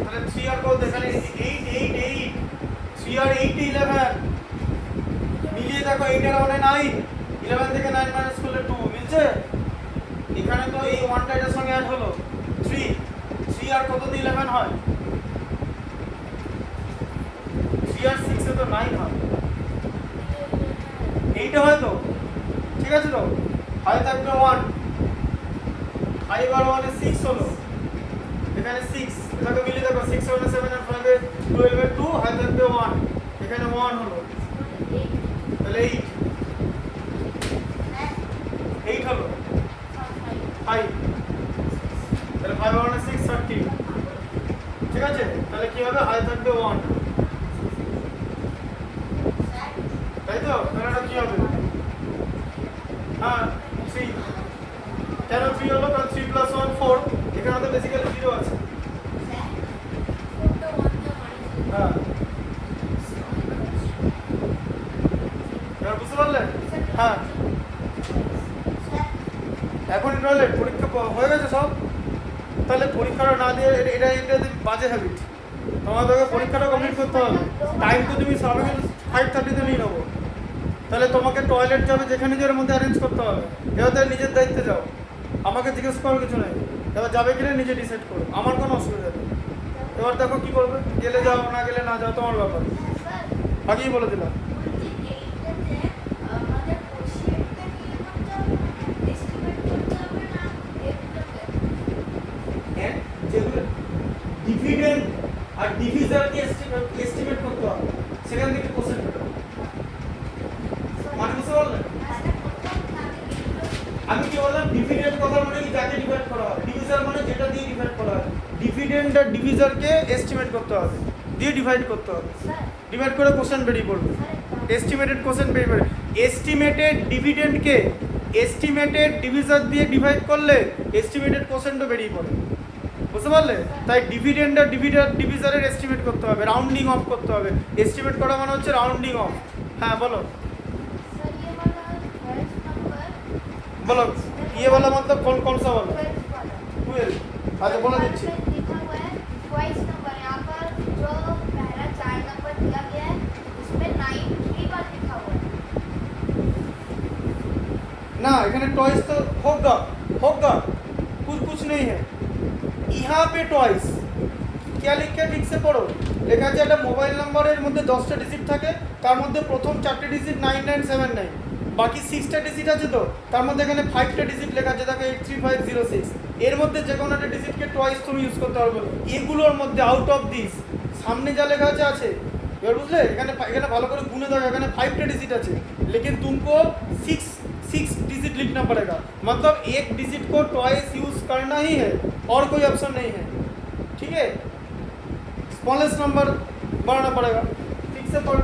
তাহলে 3 আর কত? এখানে 8 8 8, 3 আর 8 11, মিলিয়ে দেখো 8 আর 1 এ 9, 11 থেকে 9 মাইনাস করলে 2 মিলছে। এখানে তো এই 1টা এটার সঙ্গে অ্যাড হলো 3, 3 আর কত দিয়ে 11 হয়? 3 আর 6 এ তো 9 হয়, 8 হয় তো, ঠিক আছে তো? হাই থাকবে 1, 5 আর 1 এ 6 হলো, এখানে 6, এটাকে মিলিয়ে দেখো 6 7 7 আর 5 এ 12 এ 2, হাই থাকবে 1, এখানে 1 হলো, তাহলে 8 হলো, 5, তাহলে 5 আর 1 এ 6 13, ঠিক আছে? তাহলে কি হবে? হাই থাকবে 1, তাই তো? তাহলে এটা কি হবে? হ্যাঁ 3, কেন 3 হলো? কারণ 3 প্লাস 1 4, এখানে তো বেসিক্যালি 0 আছে, হ্যাঁ, এবার বুঝতে পারলেন? হ্যাঁ, এখন এটা হলে পরীক্ষা হয়ে গেছে সব, তাহলে পরীক্ষাটা না দিয়ে এটা বাজে হ্যাবিট, তোমাদেরকে পরীক্ষাটা কমপ্লিট করতে হবে। টাইম তো তুমি সবাই 5:30 নিয়ে নেবো, তাহলে তোমাকে টয়লেট যাবে যেখানে যে এর মধ্যে অ্যারেঞ্জ করতে হবে, এবার তাহলে নিজের দায়িত্বে যাও, আমাকে জিজ্ঞেস করার কিছু নেই, এবার যাবে কিনা নিজে ডিসাইড করো, আমার কোনো অসুবিধা নেই। এবার দেখো কি করবে, গেলে যাও, না গেলে না যাও, তোমার ব্যাপার, আগেই বলে দিলাম। যেগুলো ডিভিডেন্ড আর ডিভিজারকে এস্টিমেট করতে হবে, সেখান থেকে কোশ্চেন পেতে হবে, মানে বুঝতে পারলেন? আমি কি বললাম? ডিভিডেন্ড কথা মানে কি? যাকে ডিভাইড করা হয়, ডিভিজার মানে যেটা দিয়ে ডিভাইড করা হয়, ডিভিডেন্ড আর ডিভিজারকে এস্টিমেট করতে হবে, দিয়ে ডিভাইড করতে হবে, ডিভাইড করে কোশ্চেন বেরিয়ে পড়বে, এস্টিমেটেড কোশ্চেন বেরিয়ে পড়বে। এস্টিমেটেড ডিভিডেন্ডকে এস্টিমেটেড ডিভিজার দিয়ে ডিভাইড করলে এস্টিমেটেড কোশ্চেনটা বেরিয়ে পড়ে, বুঝতে পারলে? তাই ডিভিডেন্ড আর ডিভিজারের এস্টিমেট করতে হবে, রাউন্ডিং অফ করতে হবে, এস্টিমেট করা মানে হচ্ছে রাউন্ডিং অফ। হ্যাঁ বলো।
सर ये वाला फर्स्ट नंबर
बोलो ये वाला मतलब कौन सा वाला
12 वाला
12 अच्छा बोला दीजिए
इसमें लिखा हुआ है ट्वाइस नंबर यहाँ पर जो पहला 4 नंबर दिया गया है उसमें 9 3 बार लिखा हुआ है
ना এখানে টয়েস তো होगा होगा कुछ नहीं है यहाँ पे টয়েস क्या লিখে ঠিক से পড়ো লেখা আছে একটা মোবাইল নাম্বারের মধ্যে 10টা ডিজিট থাকে তার মধ্যে প্রথম 4টে ডিজিট 9979 বাকি 6টা ডিজিট আছে তো তার মধ্যে এখানে 5টা ডিজিট লেখা আছে দেখো 83506 এর মধ্যে যে কোনো একটা ডিজিটকে টয়েস তুমি ইউজ করতে পারবে এগুলোর মধ্যে আউট অফ দিস সামনে যা লেখা আছে এবার বুঝলে এখানে এখানে ভালো করে গুনে দাও এখানে 5টা डिजिट আছে लेकिन तुमको 6 डिजिट लिखना पड़ेगा मतलब एक डिजिट को ट्वाइस यूज करना ही है और कोई ऑप्शन नहीं है ठीक है स्मॉलेस्ट नंबर बढ़ाना पड़ेगा ठीक से पढ़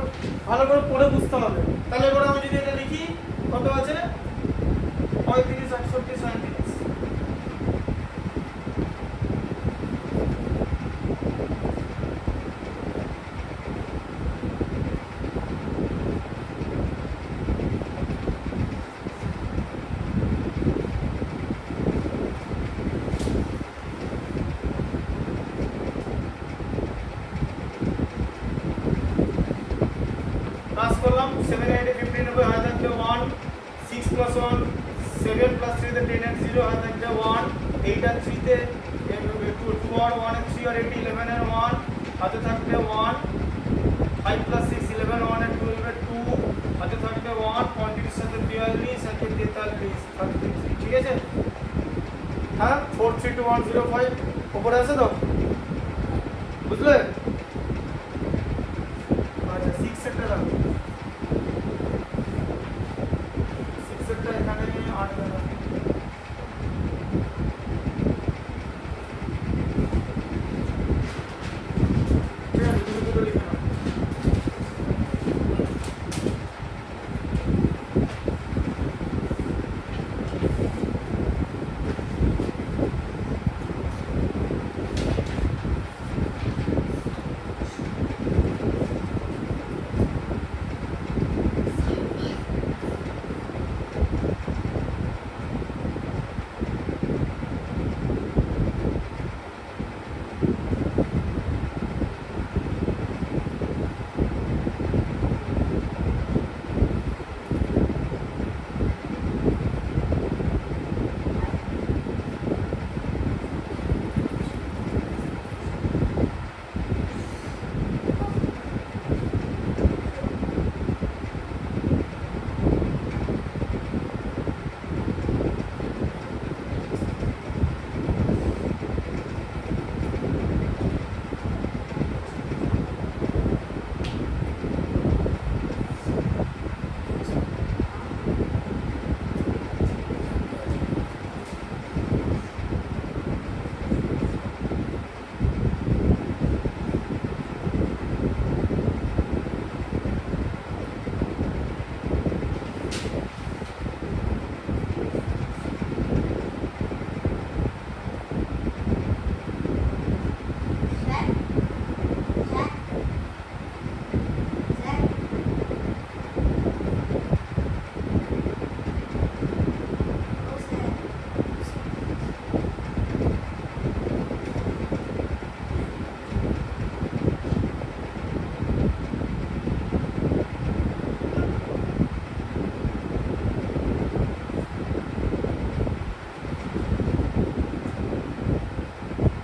ভালো করে পড়ে বুঝতে হবে তাহলে এবার আমি যদি এটা লিখি কত আছে 35 68 37 পাস করলাম 7 8 15 হবে হাতে থাকবে 1 6 + 1 7 + 3 তে 10 এর 0 হাতে থাকবে 1 8 আর 3 তে 2 আর 1 এর 3 আর 8 11 এর 1 হাতে থাকবে 1 5 + 6 11 1 এর 12 এর 2 হাতে থাকবে 1 35 এর সাথে 42 আর 43 33 ঠিক আছে হ্যাঁ 432105 উপরে আছে তো বুঝলে আচ্ছা 6 সেটটা রাখো 6 সেটটা এখানে 8 রাখো ঠিক আছে দুটো লিখে নাও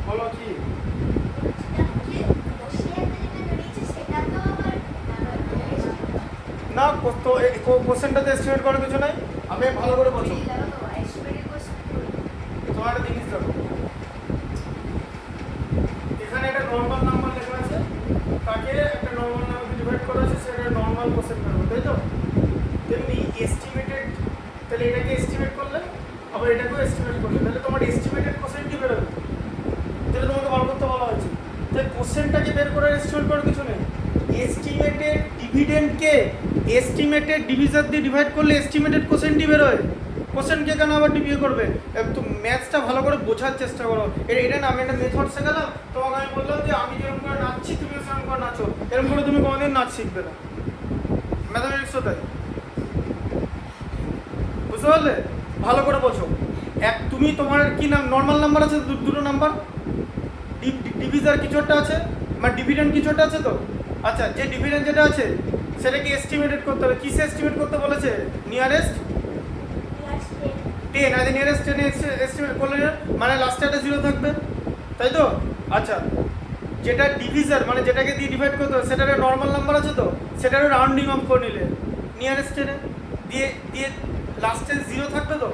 বলো কি না তো কোশ্চেনটাতে এস্টিমেট করার কিছু নাই আমি ভালো করে বলছি তোমার একটা জিনিস দেখো এখানে একটা নরমাল নাম্বার লেখা আছে তাকে একটা নরমাল নাম্বার ডিভাইড করা আছে সেটা নরমাল কোশ্চেন করবে তাই তো তেমনি এস্টিমেটেড তাহলে এটাকে এস্টিমেট করলে আবার এটাকেও এস্টিমেট করলে তাহলে তোমার এস্টিমেটেড কোশ্চেনটি বেরোবে যেটা তোমাকে বার করতে বলা হয়েছে তাই কোশ্চেনটাকে বের করার এস্টিমেট করার কিছু নেই এস্টিমেটেড ডিভিডেন্ডকে এস্টিমেটেড ডিভিজার দিয়ে ডিভাইড করলে এস্টিমেটেড কোশ্চেনটি বেরোয় কোশ্চেনকে কেন আবার ডিভিয়ে করবে তো ম্যাথসটা ভালো করে বোঝার চেষ্টা করো এটা না আমি একটা মেথড শেখালাম তোমাকে আমি বললাম যে আমি যেরকম করে নাচছি তুমি সেরকম করে নাচো এরকম করে তুমি কোনোদিন নাচ শিখবে না ম্যাথামেটিক্সও তাই বুঝতে পারলে ভালো করে বোঝো। তুমি তোমার কি নাম নর্মাল নাম্বার আছে দুটো নাম্বার, ডিভিজার কিছু একটা আছে, মানে ডিভিডেন্ড কিছু একটা আছে তো। আচ্ছা, যে ডিভিডেন্ড যেটা আছে সেটাকে এস্টিমেটেড করতে হবে। কিসে এস্টিমেট করতে বলেছে? নিয়ারেস্ট 10, আজ নিয়ারেস্ট 10 এস্টিমেট করলে মানে লাস্টে একটা 0 থাকবে, তাই তো? আচ্ছা, যেটা ডিভিজার মানে যেটাকে দিয়ে ডিভাইড করতে হবে সেটার নর্মাল নাম্বার আছে তো, সেটারও রাউন্ডিং অফ করে নিলে নিয়ারেস্ট 10 দিয়ে দিয়ে লাস্টে 0 থাকবে তো,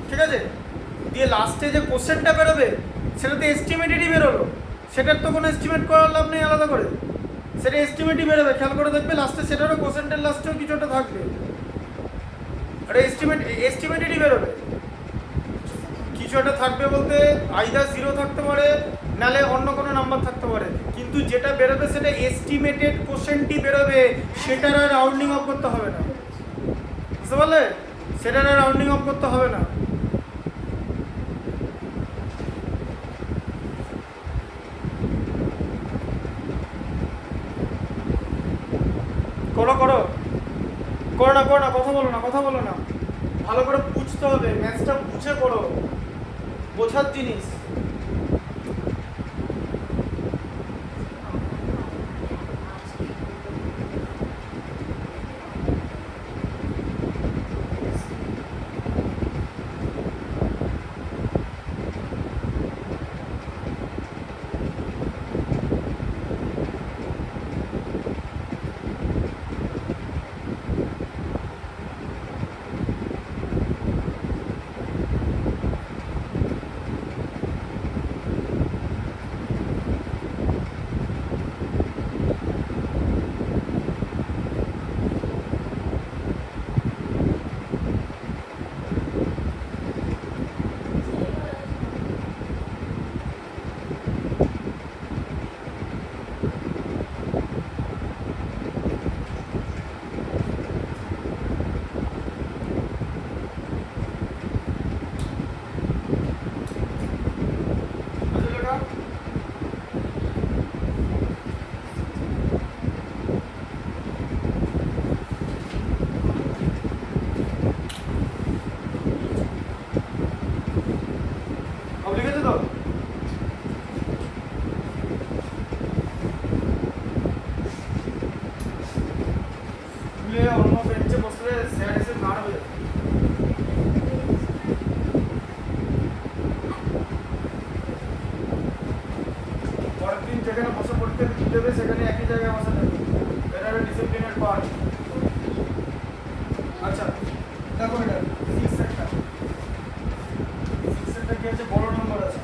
ঠিক আছে? দিয়ে লাস্টে যে কোশ্চেনটা বেরোবে সেটা তো এস্টিমেটেডই বেরোলো, সেটার তো কোনো এস্টিমেট করার লাভ নেই আলাদা করে, সেটা এস্টিমেটই বেরোবে। খেয়াল করে দেখবে লাস্টে সেটারও কোশ্চেনটার লাস্টেও কিছু একটা থাকবে, আর এস্টিমেটেডই বেরোবে। কিছু একটা থাকবে বলতে আইদার 0 থাকতে পারে, নালে অন্য কোনো নাম্বার থাকতে পারে, কিন্তু যেটা বেরোবে সেটা এস্টিমেটেড কোশ্চেনটি বেরোবে, সেটার আর রাউন্ডিং অফ করতে হবে না, বুঝতে পারলে? সেটার আর রাউন্ডিং অফ করতে হবে না। করো করো করো না, করো না, কথা বলো না, ভালো করে বুঝতে হবে, ম্যাথসটা বুঝে করো, বোঝার জিনিস। অন্য বেঞ্চে বসলে স্যার এসে মারবে। পরের দিন যেখানে বসে পড়তে দেবে সেখানে একই জায়গায় বসে থাকবে, এটা একটা ডিসিপ্লিনের পার্ট। আচ্ছা দেখো, এটা 6 সেক্টর, 6 সেক্টর কি আছে? বড় নম্বর আছে,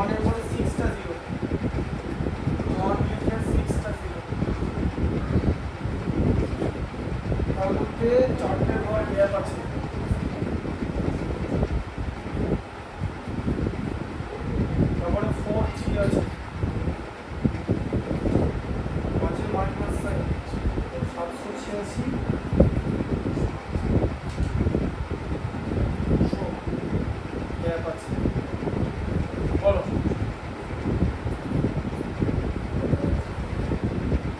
1 এর পরে 6টা 0, 1 লিখে 6টা 0, তার মধ্যে 4টে ঘর গ্যাপ আছে। তারপরে 4 3 আছে, 5 মাইনাস 786 গ্যাপ আছে। বলো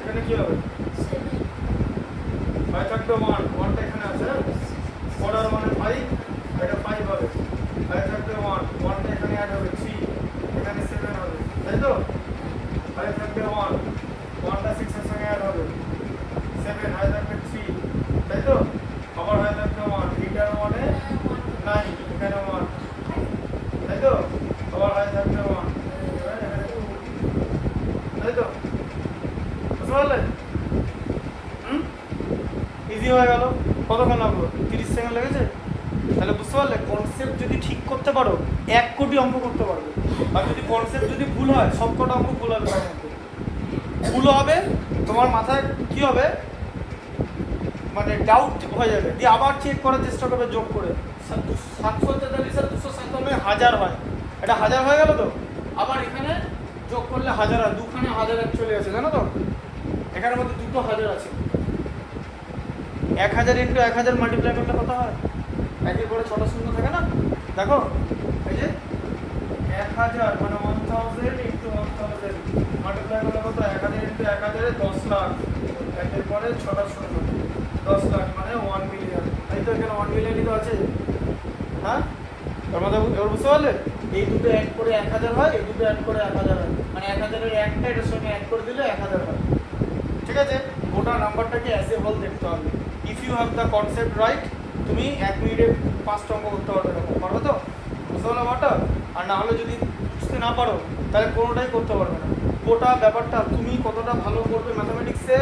এখানে কি হবে? 5 থাকবে 1, 1টা এখানে আছে, 4 আর 1 5, এটা 5 হবে। 5 থাকবে 1, 1টা এখানে অ্যাড হবে 3, এখানে 7 হবে, তাই তো? 5 থাকবে 1, 1টা 6 এর সঙ্গে অ্যাড হবে 7, হাই থাকবে 3, তাই তো? আবার হাই থাকবে 1, এটার 1 এ 9, এখানে 1, তাই তো? আবার হাই থাকবে 1, এখানে 2, তাই তো? বুঝতে পারলে? ইজি হয়ে গেল। কতক্ষণ লাগলো? 30 সেকেন্ড লেগেছে। তাহলে বুঝতে পারলে কনসেপ্ট যদি ঠিক করতে পারো 1 কোটি অঙ্ক করতে পারবে, আর যদি কনসেপ্ট যদি ভুল হয় সব কটা অঙ্ক ভুল হবে। তার মধ্যে ভুল হবে, তোমার মাথায় কি হবে মানে ডাউট হয়ে যাবে, দিয়ে আবার চেক করার চেষ্টা করবে যোগ করে। 743 আর 297 1000 হয়, এটা 1000 হয়ে গেল তো, আবার এখানে যোগ করলে 1000 হয়, দুখানে 1000 চলে আসে, জানো তো? এখানের মধ্যে দুটো 1000 আছে। 1000 ইন্টু 1000 মাল্টিপ্লাই করলে কত হয়? একের পরে 6টা শূন্য থাকে না, দেখো এই যে 1000 মানে 1000 ইন্টু 1000 মাল্টিপ্লাই করলে কত? 1000 ইন্টু 1000 এ 10 লাখ, একের পরে 6টা শূন্য, 10 লাখ মানে 1 মিলিয়ন, তাই তো? এখানে 1 মিলিয়নই তো আছে, হ্যাঁ এর মধ্যে এবার বুঝতে পারলে এই দুটো অ্যাড করে 1000 হয়, এই দুটো অ্যাড করে 1000 হয়, মানে 1000 এর একটা এটার সঙ্গে অ্যাড করে দিলে 1000 হয়। ঠিক আছে, গোটা নাম্বারটাকে অ্যাজ এ হোল দেখতে হবে। If you have the concept right, তুমি 1 মিনিটে 5টা অঙ্ক করতে পারবে, এরকম পারবে তো? বুঝতে পারলে ব্যাপারটা? আর না হলে যদি বুঝতে না পারো তাহলে কোনোটাই করতে পারবে না। গোটা ব্যাপারটা তুমি কতটা ভালো করবে ম্যাথামেটিক্সে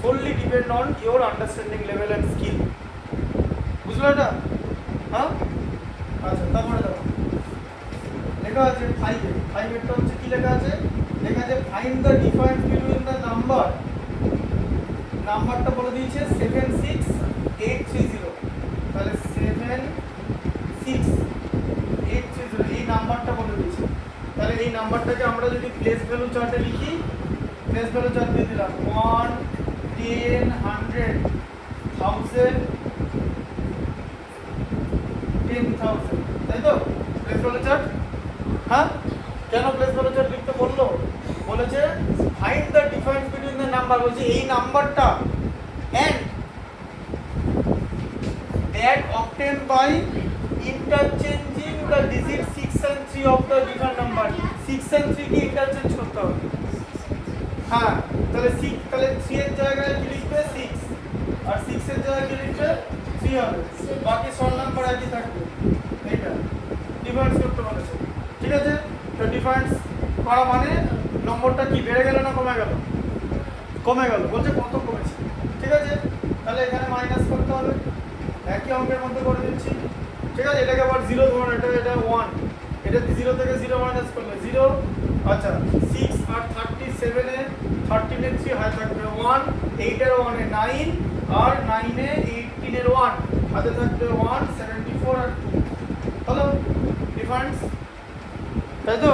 solely depend on your understanding level and skill. বুঝলো এটা? হ্যাঁ আচ্ছা, তারপরে দেখো লেখা আছে 5 এরটা হচ্ছে কি লেখা আছে? লেখা আছে find the difference between the নাম্বারটা বলে দিয়েছে 76830। তাহলে 76830 এই নাম্বারটা বলে দিয়েছে। তাহলে এই নাম্বারটাকে আমরা যদি প্লেস ভ্যালু চার্টে লিখি, প্লেস ভ্যালু চার্ট দিয়ে দিলাম 1, 10, 100, 1000, 10,000, তাই তো? Place value chart. হ্যাঁ, কেন প্লেস ভ্যালু চার্ট লিখতে বললো? বলেছে find the difference between the number, বলছে এই নাম্বারটা and that obtained by interchanging the digit 6 and 3 of the different number। 6 and 3 K interchange করতে হবে। হ্যাঁ, তাহলে 3 এর জায়গায় কি লিখবে 6, আর 6 এর জায়গায় কি লিখবে 3 হবে, বাকি সব নাম্বার একই থাকবে। এইটা ডিফারেন্স করতে বলেছে। ঠিক আছে, তো ডিফারেন্স করা মানে নম্বরটা কি বেড়ে গেল না কমে গেল? কমে গেল। বলছে কত কমেছে। ঠিক আছে, তাহলে এখানে মাইনাস করতে হবে, একই অঙ্কের মধ্যে করে দিচ্ছি। ঠিক আছে, এটাকে আবার 0 ধরুন, এটা 1, এটা 0 থেকে 0 মাইনাস করলে 0। আচ্ছা, 6 আর 37 এ 13 এর 3 হাতে থাকবে 1, 8 এর 1 এ 9, আর 9 এ 18 এর 1 হাতে থাকবে 1, 74 আর 2। হলো ডিফারেন্স, তাই তো?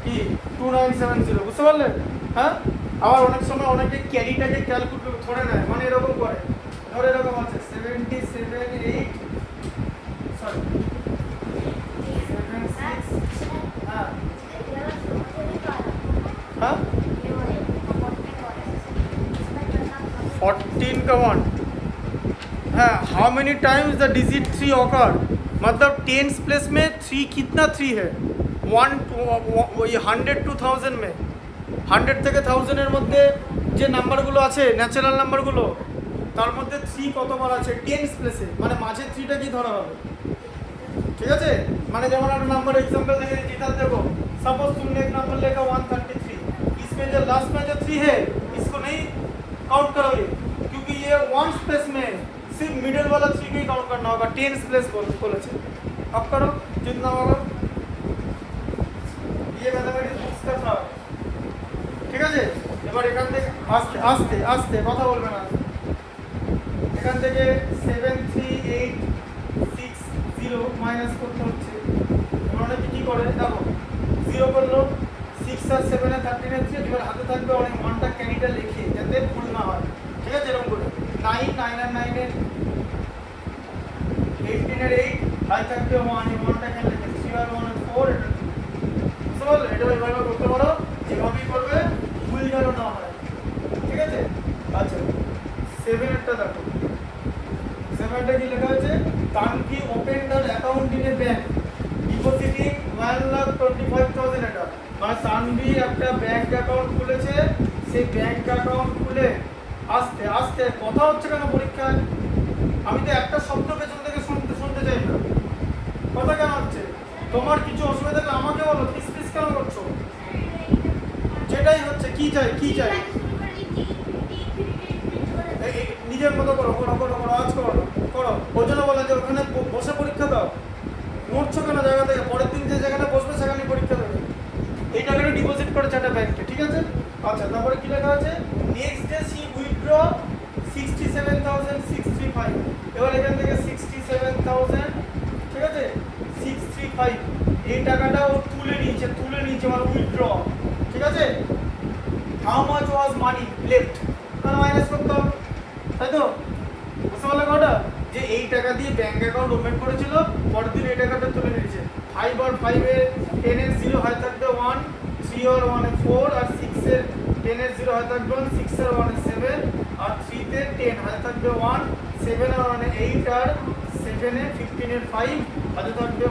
কি 2970, বুঝতে পারলে? হ্যাঁ, আবার অনেক সময় অনেকে ক্যারিটাকে ক্যালকুলেট ধরে নেয়, মানে এরকম করে, ধরে এরকম আছে 76, সরি 76, হ্যাঁ হ্যাঁ 14 का 1, हाँ, how many times the digit 3 occur, मतलब टेंस प्लेस में 3 कितना 3 है 100 to 1000 में 100 থেকে 1000 এর মধ্যে যে নাম্বারগুলো আছে ন্যাচারাল নাম্বারগুলো, তার মধ্যে 3 কতবার আছে টেন্স প্লেসে, মানে মাঝে 3টা কি ধরা হবে। ঠিক আছে, মানে যেমন একটা नाम्बर एग्जांपल देंगे जीता देखो, सपोज तुमने एक नंबर लेगा 133, इसमें जो लास्ट में जो 3 है इसको नहीं काउंट करोगे, क्योंकि ये वंस प्लेस में सिर्फ मिडिल वाला 3 को ही काउंट करना होगा, टेंस प्लेस बोलेছে। अब करो जितना होगा, ये मैथमेटिक्स बुक्स का था। ঠিক আছে, এবার এখান থেকে আস্তে আস্তে আস্তে কথা বলবে না, এখান থেকে 73860 মাইনাস করতে হচ্ছে। অনেকে কি করে দেখো, 0 করলো, 6 আর 7 এ 13 এর 3, এবার হাতে থাকবে অনেক 1টা ক্যারিটা লিখে যাতে ভুল না হয়। ঠিক আছে, এরকম করে 9 আর 9 এর 18 এর 8 হাতে থাকবে 1, এই 1টা এখানে লিখে 3 আর 1 এর 4, এটা বুঝতে পারলে? এটা এইভাবে করতে পারো, যেভাবেই করবে ভুল যেন না হয়। ঠিক আছে, আচ্ছা 7 এরটা দেখো, 7টা কি লেখা আছে? Tanvi open the account in a bank depositing 1,25,000, এটা মানে তানভি একটা ব্যাংক অ্যাকাউন্ট খুলেছে, সেই ব্যাংক অ্যাকাউন্ট খুলে আস্তে আস্তে কথা হচ্ছে কেন পরীক্ষায়? আমি তো একটা শব্দ পেছন থেকে শুনতে চাই না, কথা কেন হচ্ছে? তোমার কিছু অসুবিধা থাকলে আমাকে বলো, ফিস ফিস কেন করছো? যেটাই হচ্ছে কি চাই নিজের মতো করো, আজ করো, ওই জন্য বলে যে ওখানে বসে পরীক্ষা দাও, নড়ছো কেন জায়গা থেকে? পরের দিন যে জায়গাটা বসবে সেখানে পরীক্ষা দেবে। এই টাকাটা ডিপোজিট করেছে একটা ব্যাংকে। ঠিক আছে, আচ্ছা তারপরে কি লেখা আছে? Next day C withdraw 67,635। এবার এখান থেকে 67,000, ঠিক আছে 635, এই টাকাটা ও তুলে নিয়েছে মানে উইথড্র। ঠিক আছে, how much was money left, তাহলে মাইনাস করতে হবে, তাই তো? বুঝতে পারলে কটা? যে এই টাকা দিয়ে ব্যাংক অ্যাকাউন্ট ওপেন করেছিল, পরের দিন এই টাকাটা তুলে নিয়েছে। 5 আর 5 এ 10 এর 0 হয় থাকবে 1, 3 আর 1 এ 4, আর 6 এর 10 এর 0 হয় থাকবে 1, 6 আর 1 এ 7, আর 3 তে 10 হয় থাকবে 1, 7 আর 1 8 আর 7 এ 15 এর 5 হাতে থাকবে 1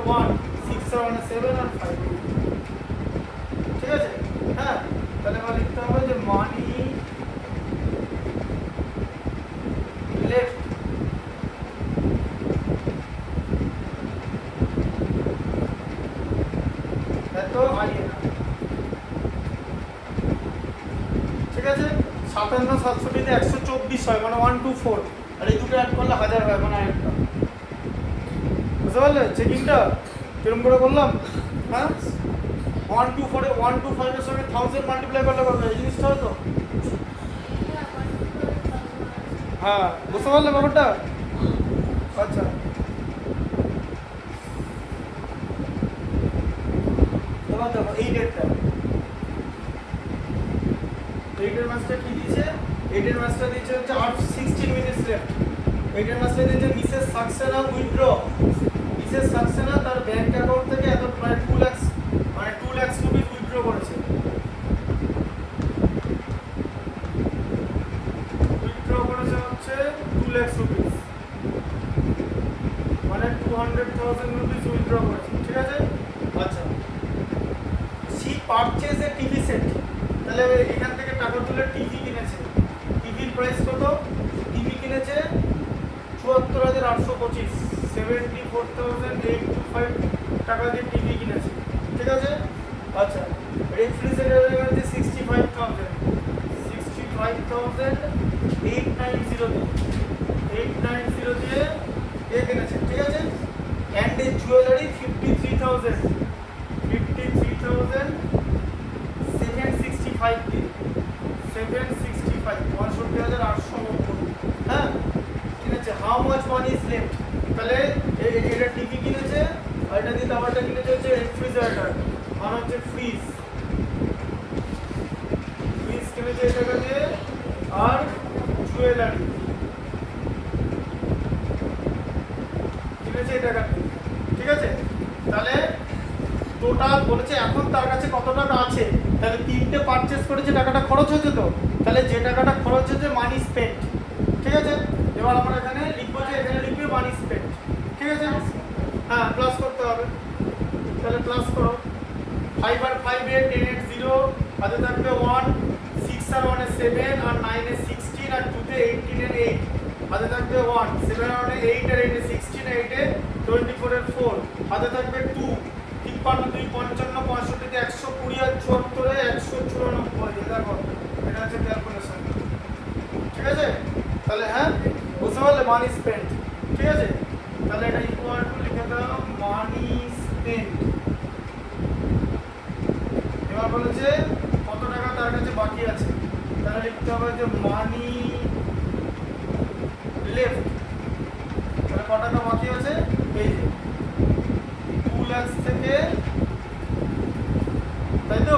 6 আর 1 7 আর 5 ঠিক আছে হ্যাঁ তাহলে আমরা লিখতে হবে যে মানি লেফট এত আইএনআর ঠিক আছে 57 720 124 হয় মানে 124 আর এই দুটো অ্যাড করলে 1000 হয় মানে আরেকটা বুঝতে পারলে চেকিংটা কিরকম করে করলাম হ্যাঁ 124 এ 125 এর সঙ্গে 1000 মাল্টিপ্লাই করলে কত এই জিনিসটা হতো হ্যাঁ বুঝতে পারলে ব্যাপারটা আচ্ছা এবার দেখো এই ডেটটা 8 এর মাসটা কি দিয়েছে 8 এর মাসটা দিয়েছে হচ্ছে 16 মিনিটস লেফট 8 এর মাসটা দিয়েছে Mrs Saxena withdraw Mrs Saxena তার ব্যাংক অ্যাকাউন্ট থেকে এত প্রায় 2 লাখ মানে 2 লাখ রুপি উইথড্র করেছে উইথড্র করেছে হচ্ছে 2 লাখ রুপি মানে 200,000 রুপি উইথড্র করেছে ঠিক আছে আচ্ছা সি পারচেজ এ টিভি সেট তাহলে এখান থেকে টাকা তুলে টিভি কিনেছে টিভির প্রাইস কত টিভি কিনেছে 74,825 74,825 টাকা দিয়ে টিভি কিনেছে ঠিক আছে আচ্ছা রেফ্রিজারেটর কিনেছে 65,000 890 দিয়ে এ কিনেছে ঠিক আছে অ্যান্ড এ জুয়েলারি 53,000 765 দিয়ে 765 62,890 হ্যাঁ কিনেছে how much money is left তাহলে এটা টিভি কিনেছে আর এটা দিয়ে আবারটা কিনেছে হচ্ছে রেফ্রিজারেটর মানে হচ্ছে ফ্রিজ কিনেছে এই টাকা দিয়ে আর জুয়েলারি কিনেছে এই টাকা দিয়ে ঠিক আছে তাহলে টোটাল বলেছে এখন তার কাছে কত টাকা আছে তাহলে তিনটে পারচেজ করেছে টাকাটা খরচ হয়েছে তো তাহলে যে টাকাটা খরচ হয়েছে মানি স্পেন্ট ঠিক আছে এবার আমরা এখানে লিখবো যে এখানে লিখবে মানি স্পেন্ট ঠিক আছে হ্যাঁ প্লাস করতে হবে তাহলে প্লাস করো 5 আর 5 এ 10 এর 0 হাতে থাকবে 1 6 আর 1 এ 7 আর 9 এ 16 আর 2 তে 18 এর 8 হাতে থাকবে 1 7 আর 1 এ 8 আর 8 এ 16 8 এ 24 এর 4 হাতে থাকবে 2 53 2 55 65 তে 120 আর 74 এ 194 দেখো এটা হচ্ছে ক্যালকুলেশন ঠিক আছে তাহলে হ্যাঁ বুঝতে পারলে মানি স্পেন্ট ঠিক আছে তাহলে এটা ইকুয়াল টু লিখে দাও মানি স্পেন্ট এবার বলেছে কত টাকা তার কাছে বাকি আছে তাহলে লিখতে হবে যে মানি লেফট তাহলে কত টাকা বাকি আছে এই যে 2 লাখ থেকে তাই তো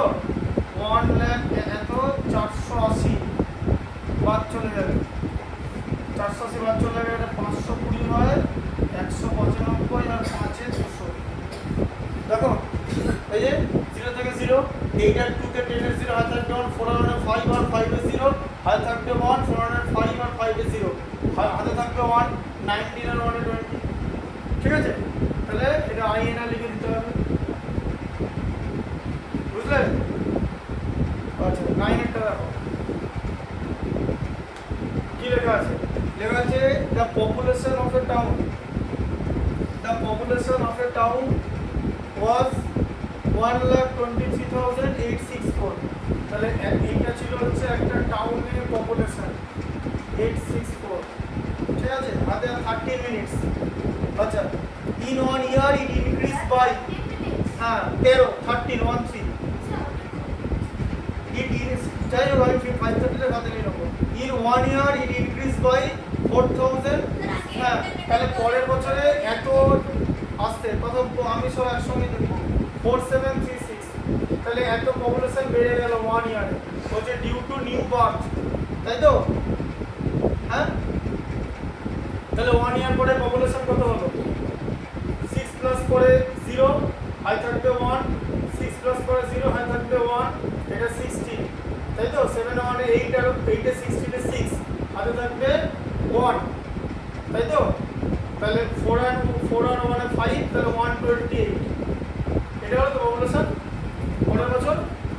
1 লাখ এত 480 বাদ চলে যাবে 480 বাদ চলে যাবে এটা 520 হয় 195 আর 5 এ 200 দেখো এই যে 0 থেকে 0 8 আর 2 কে 10 এর 0 হাতে থাকবে 1 4 আর 5 আর 5 এর 0 হাতে থাকবে 1 4 আর 5 আর 5 এর 0 হাতে থাকবে 1 19 আর 1 এর 20 ঠিক আছে তাহলে এটা আইএনআর লিখে দিতে হবে বুঝলে আচ্ছা 9 এরটা দেখো কি লেখা আছে the population of a town was 1,23,864 তাহলে এইটা ছিল হচ্ছে একটা টাউনের পপুলেশন 864 ঠিক আছে হাতে 30 মিনিটস আচ্ছা in 1 year it increased by 13 it is যাই হোক আমি 530 এর হাতে নিয়ে নেবো in 1 year it increased by 4,000 হ্যাঁ তাহলে পরের বছরে এত আসছে কত আমি সব একসঙ্গে দেখবো 4736 তাহলে এত পপুলেশন বেড়ে গেল 1 ইয়ারে হচ্ছে ডিউ টু নিউ বার্থ তাই তো হ্যাঁ তাহলে 1 ইয়ার পরে পপুলেশন কত হলো 6 প্লাস করে 0 হাই থাকবে 1 6 প্লাস করে 0 হাই থাকবে 1 এটা 16 তাই তো 7 1 8 আর 8 এ 16 এ 6 হাতে থাকবে 1 4 আর 1 এ 5 তাহলে 128 এটা হলো তো পপুলেশন পরের বছর।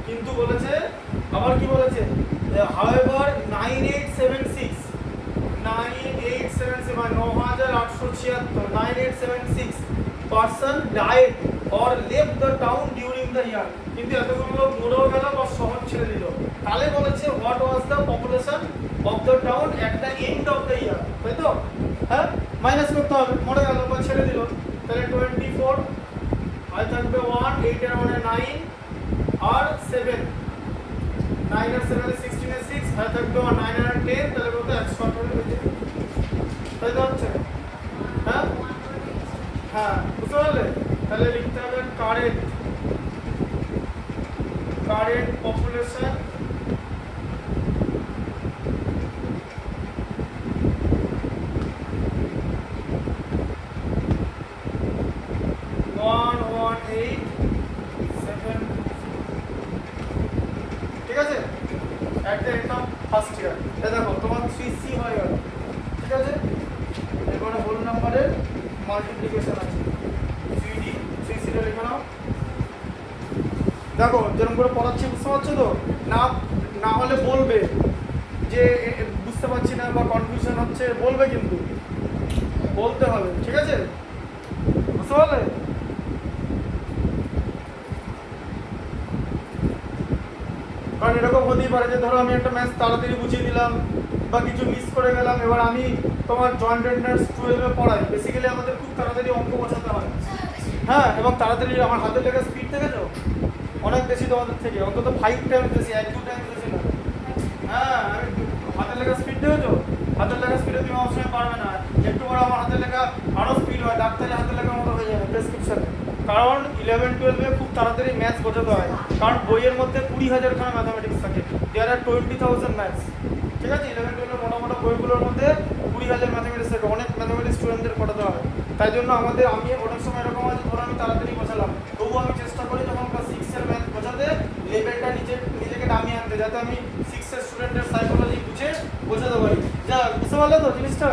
কিন্তু বলেছে আবার কি বলেছে, হাউএভার 9876 মানে 9876 9876 person died or left the town during the year. কিন্তু এতগুলো লোক মরেও গেল বা শহর ছেড়ে দিল। তাহলে বলেছে what was the population of the town at the end of the year, তাই তো? হ্যাঁ, মাইনাস করতে হবে, মরে গেল বা ছেড়ে দিল। তাহলে 24 আর থাকবে 1, 8 এর মানে 9 আর 7, 9 আর 7 এর 16 এর 6 আর থাকবে 9 আর 10, তাহলে কত 118 হয়ে যাবে, তাই তো হচ্ছে? হ্যাঁ হ্যাঁ, বুঝতে পারলে? তাহলে লিখতে হবে কারেন্ট পপুলেশন ঠিক আছে, at the end of first year। দেখো তোমার 3C হয়ে গেল, ঠিক আছে? এবারে হোল নাম্বারের মাল্টিপ্লিকেশন আছে, 3D 3C টা লিখে নাও। দেখো যেরকম করে পড়াচ্ছি বুঝতে পারছো তো? না না হলে বলবে যে বুঝতে পারছি না বা কনফিউশন হচ্ছে, বলবে, কিন্তু বলতে হবে, ঠিক আছে? বুঝতে পারলে? কারণ এরকম হতেই পারে যে ধরো আমি একটা ম্যাথ তাড়াতাড়ি বুঝিয়ে দিলাম বা কিছু মিস করে গেলাম। এবার আমি তোমার জয়েন্ট এন্ট্রান্স 12 পড়াই, বেসিক্যালি আমাদের খুব তাড়াতাড়ি অঙ্ক বোঝাতে হয়। হ্যাঁ, এবং তাড়াতাড়ি আমার হাতের লেখা স্পিড দেখেছো অনেক বেশি তোমাদের থেকে, অন্তত 5 টাইমস বেশি, 1-2 টাইমস বেশি না। হ্যাঁ, আমি হাতের লেখা স্পিড দেখেছো? হাতের লেখা স্পিডে তুমি আমার সঙ্গে পারবে না, একটু বড় আমার হাতের লেখা আরও স্পিড হয়, ডাক্তারের হাতের লেখার মতো হয়ে যাবে প্রেসক্রিপশনে। কারণ 11-12 খুব তাড়াতাড়ি ম্যাথস বোঝাতে হয়, কারণ বইয়ের মধ্যে 20,000 খানা ম্যাথামেটিক্স থাকে, দেয়ার আর 20,000 ম্যাথস, ঠিক আছে? 11-12 মোটামোটা বইগুলোর মধ্যে 20,000 ম্যাথামেটিক্স থাকে, অনেক ম্যাথামেটিক্স স্টুডেন্টদের পড়াতে হয়। তাই জন্য আমি অনেক সময় এরকম আছে, ধরো আমি তাড়াতাড়ি বোঝালাম, তবুও আমি চেষ্টা করি যখন ক্লাস 6 এর ম্যাথ বোঝাতে লেভেলটা নিজেকে নামিয়ে আনতে, যাতে আমি 6 এর স্টুডেন্টের সাইকোলজি বুঝে বোঝাতে পারি। যা বুঝতে পারলে তো জিনিসটা?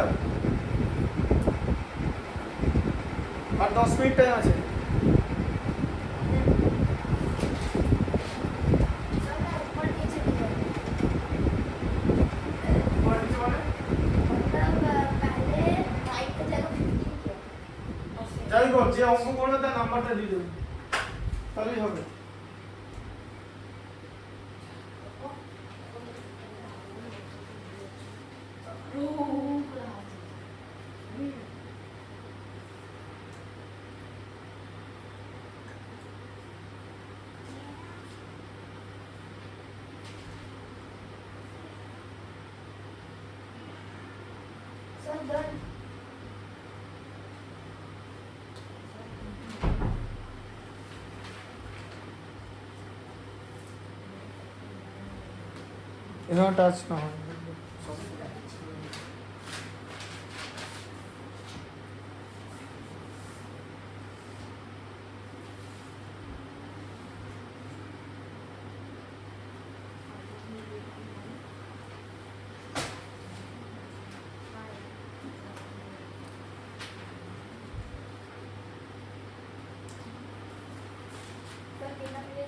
আর 10 মিনিট টাইম আছে। যাই হোক, যে অঙ্ক করবে তার নাম্বারটা দিয়ে দেবে, তাহলেই হবে। এখানে টাচ না হয়।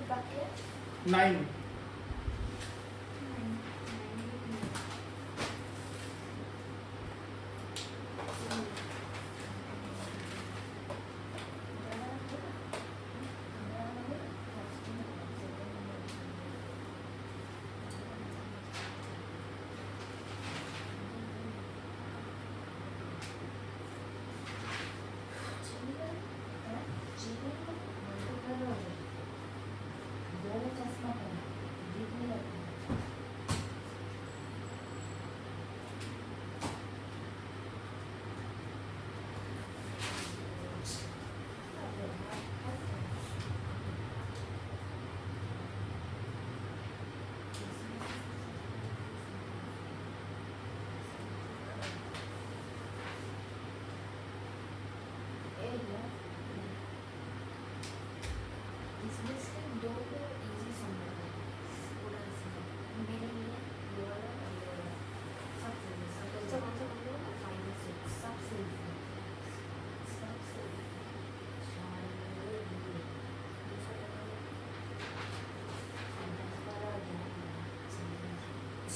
बाकी है
9
चश्मा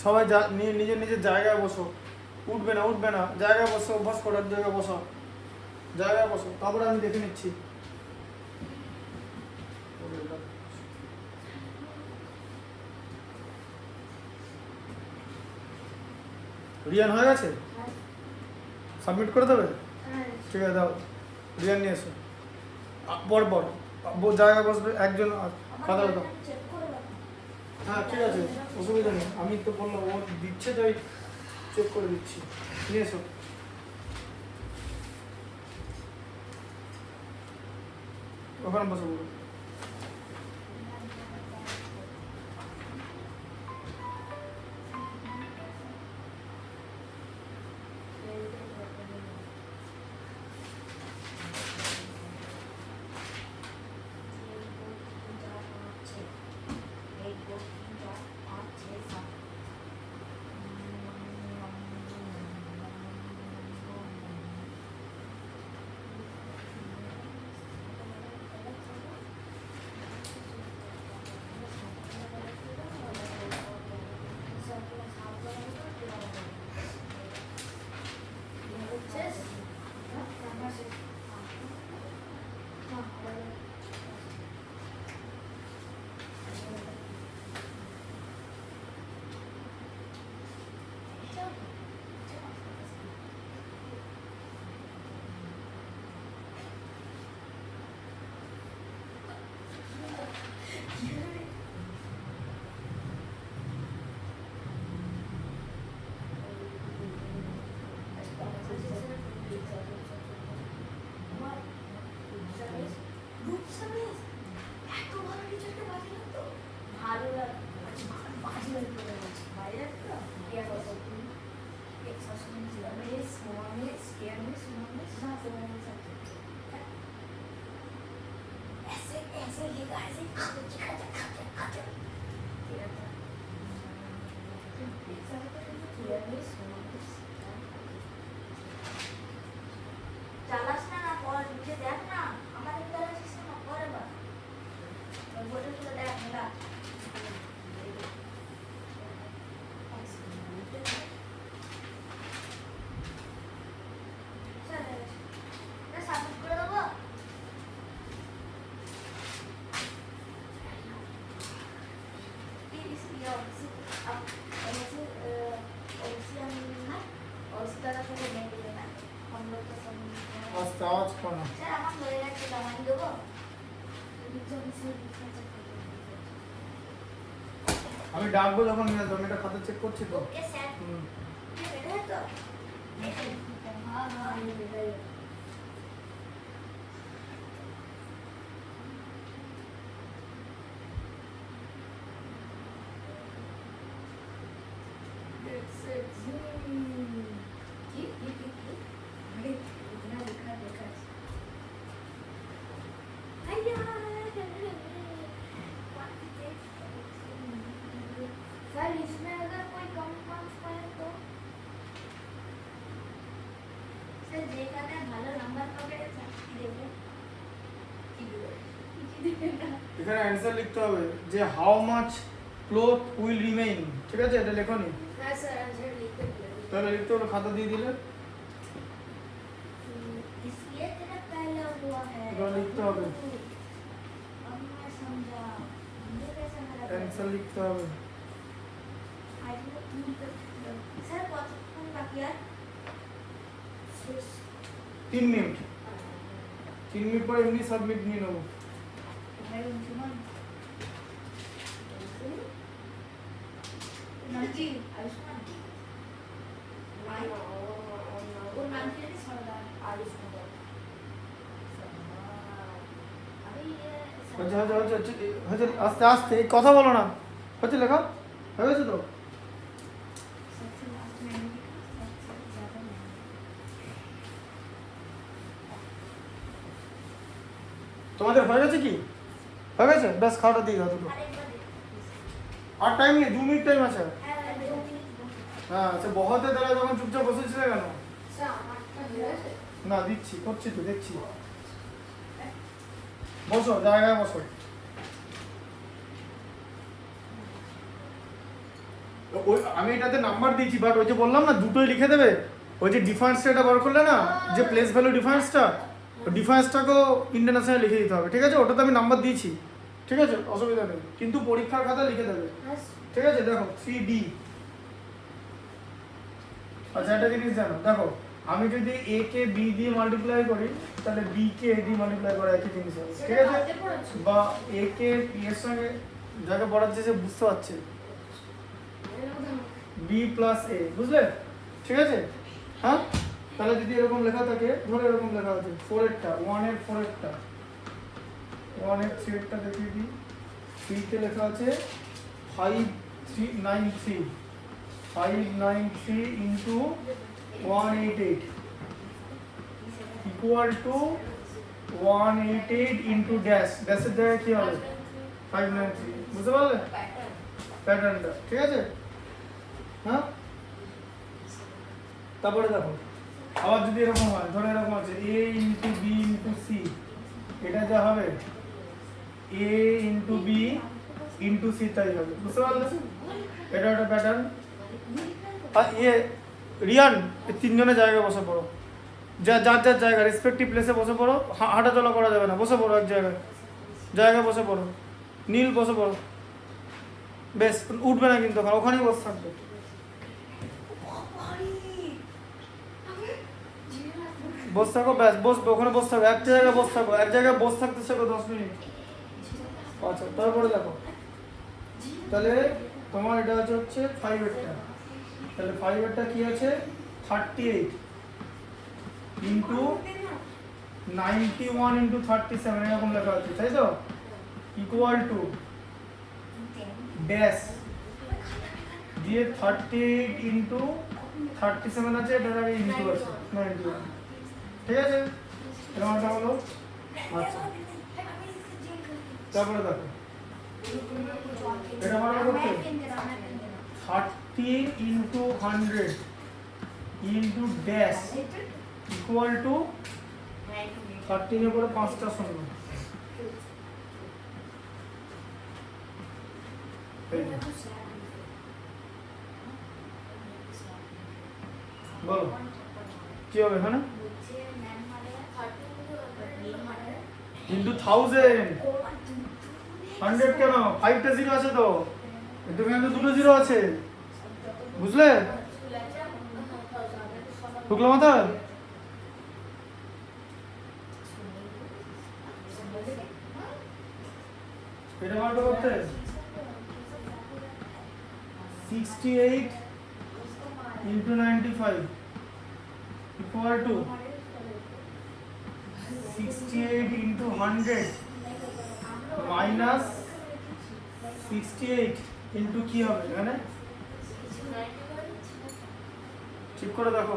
সবাই নিজের নিজের জায়গায় বসো, উঠবে না উঠবে না, জায়গায় বসো, অভ্যাস করার জায়গায় বসো, জায়গায় বসো, তারপরে আমি দেখে নিচ্ছি। রিয়ান হয়ে গেছে? সাবমিট করে দেবে? ঠিক আছে, দাও রিয়ান নিয়ে এসো। পর পর জায়গায় বসবে, একজন খাতা দাও। হ্যাঁ ঠিক আছে, অসুবিধা নেই, আমি তো বললাম ও দিচ্ছে তাই চেক করে দিচ্ছি। নিয়ে এসো। ওখানে বসে বলো।
চালাস না না, পর নিচে দেখ না, আমাদের দ্বারা সিস্টেম না করে বা বোর্ডে তুলে দেখ না। সাবমিট করে দেবো।
আস্তে আওয়াজ করো না।
স্যার আমার হয়ে গেছে, জমা দেবো।
আমি ডাকবো যখন নিয়ে আসবো, আমি এটা খাতা চেক করছি তো।
ওকে স্যার,
হুম।
বেড়ে তো হ্যাঁ হ্যাঁ আমি বেড়ে सर इसमें अगर कोई कम मार्क्स पाए तो सर যেখানে ভালো নাম্বার পাবে কি দেবে কি দেবে
এখানে অ্যান্সার লিখতে হবে যে how much cloth will remain, ঠিক আছে? এটা লেখো নি,
হ্যাঁ স্যার आंसर लिखते हैं
তাহলে লিখতে হলো, খাতা দিয়ে দিলে
इसलिए तेरा पहला हुआ है
এটা লিখতে হবে,
अब मैं समझा मुझे कैसे मेरा
অ্যান্সার লিখতে হবে।
सर কতক্ষণ বাকি আর
3 মিনিট, 3 মিনিট পর এমনি সাবমিট নিয়ে নেবো।
भाई सुमन नाची आयुष्मान भाई वो नाम क्या है सरदार आयुष्मान अभी ये
হচ্ছে আস্তে আস্তে কথা বলো না, হচ্ছে লেখা হয়ে গেছে তো?
सबसे लास्ट में सबसे ज्यादा
তোমাদের হয়ে গেছে কি? হয়ে গেছে, ব্যাস খাওয়াটা দিয়ে দাও দুটো।
আরেকবার দেখ
আর টাইম নেই, 2 মিনিট টাইম আছে।
হ্যাঁ 2 মিনিট
হ্যাঁ, সে বহতে দ্বারা যখন চুপচাপ বসেছিলে কেন?
স্যার আমারটা হয়ে গেছে
না দিচ্ছি, করছি তো, দেখছি। বসো, জায়গায় বসো। ওই আমি এটাতে নাম্বার দিয়েছি, বাট ওই যে বললাম না দুটোই লিখে দেবে। ওই যে ডিফারেন্সটা এটা বার করলে না, যে প্লেস ভ্যালু ডিফারেন্সটা, ওই ডিফারেন্সটাকেও ইন্টারন্যাশনাল লিখে দিতে হবে, ঠিক আছে? ওটাতে আমি নাম্বার দিয়েছি, ঠিক আছে, অসুবিধা নেই, কিন্তু পরীক্ষার খাতা লিখে দেবে, ঠিক আছে? দেখো 3D। আচ্ছা একটা জিনিস জানো, দেখো আমি যদি a কে b দিয়ে মাল্টিপ্লাই করি তাহলে b কে a দিয়ে মাল্টিপ্লাই করা একই জিনিস হবে, ঠিক আছে? বা a কে b এর সঙ্গে যাকে পড়াচ্ছে সে বুঝতে পারছে, b প্লাস a, বুঝলে? ঠিক আছে, হ্যাঁ? তাহলে যদি এরকম লেখা থাকে, ধরো এরকম লেখা আছে 4 এরটা 1 এর 4 এরটা 1 এর 3 এরটা দেখিয়ে দিই। 3 তে লেখা আছে 5393 593 into 188 equal to 188 into dash, ড্যাশের জায়গায় কি হবে 593, বুঝতে পারলে প্যাটার্নটা? ঠিক আছে, হ্যাঁ? তারপরে দেখো আবার যদি এরকম হয়, ধরো এরকম আছে a into b into c, এটা যা হবে a into b into c তাই হবে, বুঝতে পারলে? এটা একটা প্যাটার্ন। আর রিয়ান এই তিনজনের জায়গায় বসে পড়ো, যার যার জায়গা রেসপেক্টিভ প্লেসে বসে পড়ো, হাঁটা চলা করা যাবে না, বসে পড়ো এক জায়গায় বসে পড়ো। নীল বসে পড়ো, বেশ, উঠবে না কিন্তু, ওখানেই বসে থাকবে। বসে থাকো, ব্যাস বসবে, ওখানে বসে থাকো, এক জায়গায় বসে থাকো, এক জায়গায় বসে থাকতে শেখো 10 মিনিট। আচ্ছা তারপরে দেখো, তাহলে তোমার এটা হচ্ছে 5 এরটা, তাহলে 5 এরটা কি আছে 38 ইন্টু 91 ইন্টু 37 এরকম লেখা আছে, তাই তো? ইকুয়াল টু ড্যাশ দিয়ে 38 ইন্টু 37 আছে, এটার আগে ইন্টু আছে 91, ঠিক আছে? এরকমটা হলো। আচ্ছা তারপরে দেখো এটা আমার করতে 30 into 100 into dash equal to 13 এর পরে 5টা শূন্য, বলো কি হবে এখানে? ইন্টু 1000 100 কেন? 5টা জিরো আছে তো, এখানে তো দুটো জিরো আছে, বুঝলে? ঢুকলো মাথায়? এটা মানটা করতে 68 into 95 equal to 68 into 100 minus 68 into কি হবে এখানে? ঠিক করে দেখো,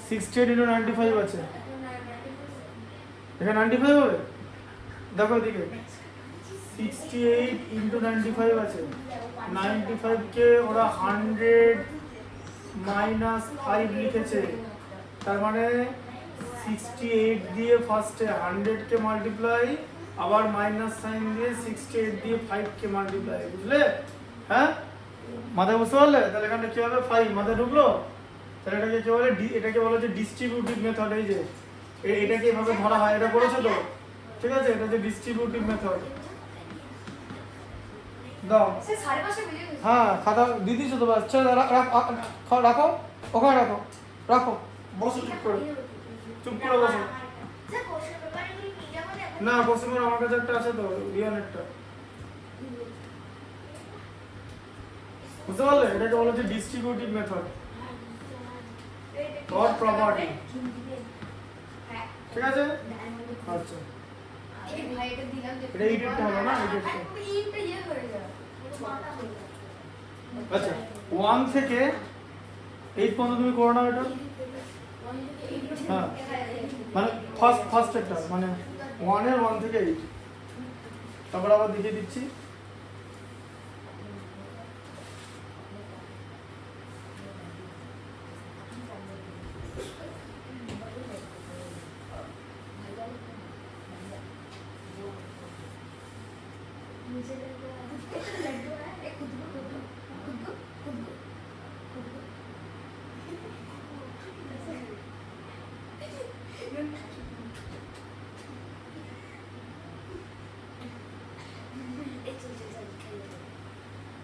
সিক্সটি এইট ইন্টু 95 আছে, এখানে 95 হবে, দেখো এদিকে 68 ইন্টু 95 আছে, 95 কে ওরা 100 মাইনাস 5 লিখেছে, তার মানে 68 দিয়ে ফার্স্টে 100 কে মাল্টিপ্লাই, আবার মাইনাস সাইন দিয়ে 68 দিয়ে 5 কে মাল্টিপ্লাই, বুঝলে? হ্যাঁ, মাথায় বুঝতে পারলে? তাহলে এখানে কি হবে 5 মাথায় ঢুকলো? তাহলে এটাকে কি বলে? এটাকে বলা হচ্ছে ডিস্ট্রিবিউটিভ মেথড। এই যে এটাকে এভাবে ধরা হয়, এটা করেছো তো, ঠিক আছে? এটা হচ্ছে ডিস্ট্রিবিউটিভ মেথড। দাও, হ্যাঁ খাতা দিয়ে দিয়েছো তো, বাচ্চা রাখো, ওখানে রাখো, রাখো, বসো চুপ করে, চুপ করে বসো। না কোশ্চেন পেপার আমার কাছে একটা আছে তো, রিয়ানেরটা, বুঝতে পারলে? এটাকে বলা হচ্ছে ডিস্ট্রিবিউটিভ মেথড or property, ঠিক আছে? আচ্ছা এটা এইটটা হলো না, আচ্ছা 1 থেকে 8 পর্যন্ত তুমি করো না এটা, হ্যাঁ মানে ফার্স্ট একটা মানে 1 এর 1 থেকে 8, তারপর আবার দেখিয়ে দিচ্ছি।
नीचे लड्डू है एक खुद को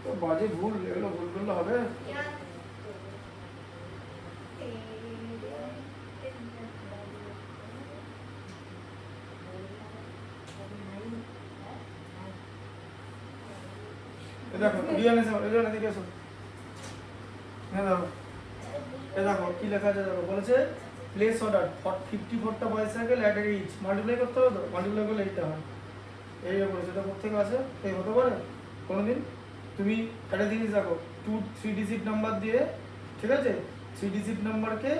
তো বাজে ভুল, এগুলো ভুল করলে হবে? দেখো রিয়ান এদিকে এসো। হ্যাঁ দেখো, দেখো কি লেখা আছে, দেখো বলেছে প্লেস অর্ডার 54টা বাইসাইকেল অ্যাট ইচ, মাল্টিপ্লাই করতে হবে তো, মাল্টিপ্লাই করলে এইটা হয়। এই ব্যাপারে সেটা কোথেকে আসে, এই হতে পারে কোনোদিন? তুমি একটা জিনিস দেখো, 3 ডিজিট নাম্বার দিয়ে, ঠিক আছে, 3 ডিজিট নাম্বারকে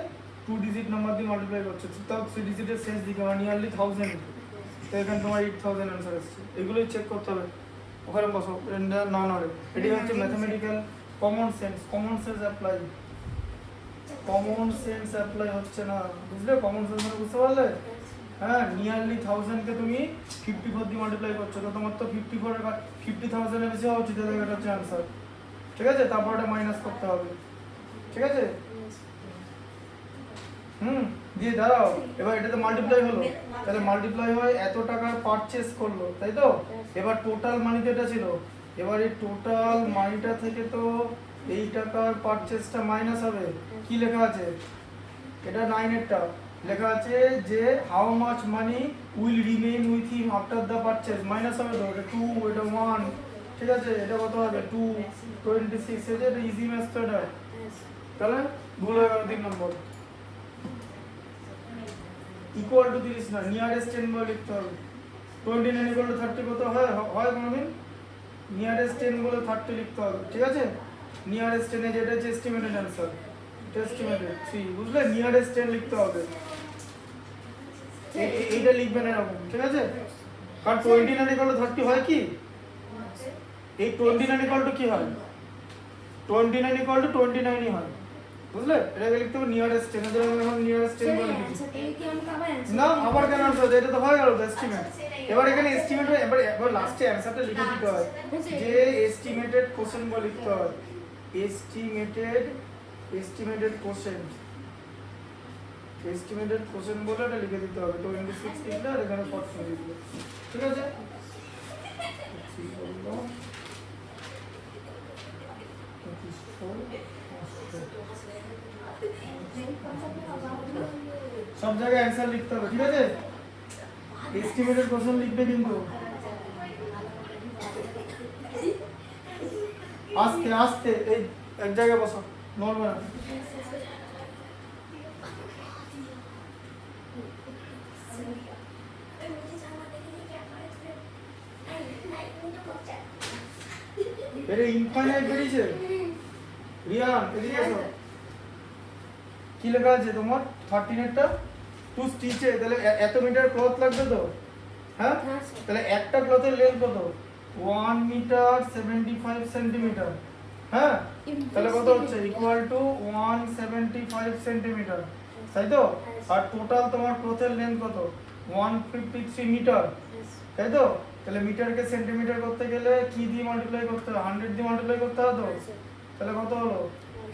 2 ডিজিট নাম্বার দিয়ে মাল্টিপ্লাই করছে, তাও 3 ডিজিটের শেষ দিকে মানে নিয়ারলি 1000, তো এখানে তোমার 8000 অ্যান্সার আসছে। এগুলোই চেক করতে হবে, ওখানে বসো না নড়ে। এটি হচ্ছে mathematical common sense apply, common sense apply হচ্ছে না, বুঝলে? কমন সেন্স মানে বুঝতে পারলে? হ্যাঁ, নিয়ারলি 1000কে তুমি 54 দিয়ে মাল্টিপ্লাই করছো, তো তোমার তো 50,000 এর বেশি হওয়া উচিত, এটা হচ্ছে আনসার, ঠিক আছে? তারপর এটা মাইনাস করতে হবে, ঠিক আছে? দিয়ে দাঁড়াও, এবার এটাতে মাল্টিপ্লাই হলো, তাহলে মাল্টিপ্লাই হয় এত টাকার পারচেস করলো, তাই তো? এবার টোটাল মানি যেটা ছিল, এবার এই টোটাল মানিটা থেকে তো এই টাকার পারচেসটা মাইনাস হবে। কি লেখা আছে? এটা 9 এরটা লেখা আছে যে how much money will remain with him after the purchase, minus হবে তো, এটা 2, এটা 1, ঠিক আছে? এটা কত হবে? 2, 26, এটা ইজি ম্যাথ তো এটা, তাহলে ভুল হয়ে গেল 3 নম্বর। ইকুয়াল টু 30 না, নিয়ারেস্ট 10 বলে লিখতে হবে। 29 ইকুয়াল টু 30 কত হয় কোনোদিন? নিয়ারেস্ট 10 বলে 30 লিখতে হবে, ঠিক আছে? নিয়ারেস্ট 10 যেটা হচ্ছে এস্টিমেটেড आंसर, এস্টিমেটেড 3, বুঝলে? নিয়ারেস্ট 10 লিখতে হবে, এইটা লিখবেন এরকম, ঠিক আছে? কারণ 29 ইকুয়াল টু 30 হয় কি? এই 29 ইকুয়াল টু কি হয়? 29 ইকুয়াল টু 29 ই হয়, বুঝলে? এটাকে লিখতে হবে নিয়ারেস্ট 10, এর জন্য এখন নিয়ারেস্ট 10 বলে লিখি। না, আবার কেন আনসার? এটা তো হয়ে গেল এস্টিমেট। এবার এখানে এস্টিমেট, এবার লাস্টে অ্যানসারটা লিখে দিতে হয়, যে এস্টিমেটেড কোশ্চেন বলে লিখতে হয়, এস্টিমেটেড কোশ্চেন বলে এটা লিখে দিতে হবে। 26 লিখলে আর এখানে 40 লিখলে, ঠিক আছে? সব জায়গায় অ্যানসার লিখতে হবে, ঠিক আছে? এস্টিমেটেড কোশ্চেন লিখবে কিন্তু আস্তে আস্তে, এই এক জায়গায় বসো, নড়বে না। এটা ইনফাইনাইট বেরিয়েছে। রিয়ান এদিকে এসো, কি লেখা আছে তোমার 13 এরটা? টু স্টিচে, তাহলে এত মিটার ক্লথ লাগবে তো, হ্যাঁ? তাহলে একটা ক্লথের লেন্থ কত? 1 মিটার 75 সেন্টিমিটার, হ্যাঁ? তাহলে কত হচ্ছে? ইকুয়াল টু 175 সেন্টিমিটার, তাই তো? আর টোটাল তোমার ক্লথের লেন্থ কত? 153 মিটার, তাই তো? তাহলে মিটারকে সেন্টিমিটার করতে গেলে কি দিয়ে মাল্টিপ্লাই করতে হবে? 100 দিয়ে মাল্টিপ্লাই করতে হবে তো, তাহলে কত হলো?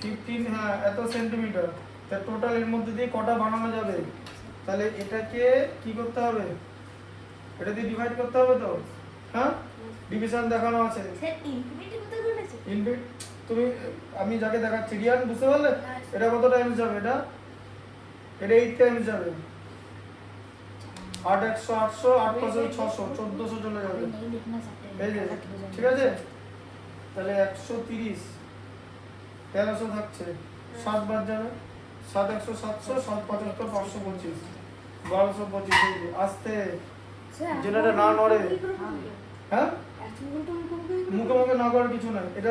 15, হ্যাঁ, এত সেন্টিমিটার। তাহলে টোটাল এর মধ্যে দিয়ে কটা বানানো যাবে? তাহলে এটাকে কি করতে হবে? এটা দিয়ে ডিভাইড করতে হবে তো, হ্যাঁ? ডিভিশন দেখানো আছে। তুমি, আমি যাকে দেখাচ্ছি, রিয়ান বুঝতে পারলে? এটা কত টাইমস যাবে? এটা 8 টাইমস যাবে। 8 100 800, 8 5 600, 1400 চলে যাবে, এই যে, ঠিক আছে? তাহলে 130, 1300 থাকছে, 7 বাদ যাবে, 7 100 700, 7 75 525, 1225, এই যে আস্তে, যেটা না নড়ে, হ্যাঁ? মুখে না করার কিছু নাই। এটা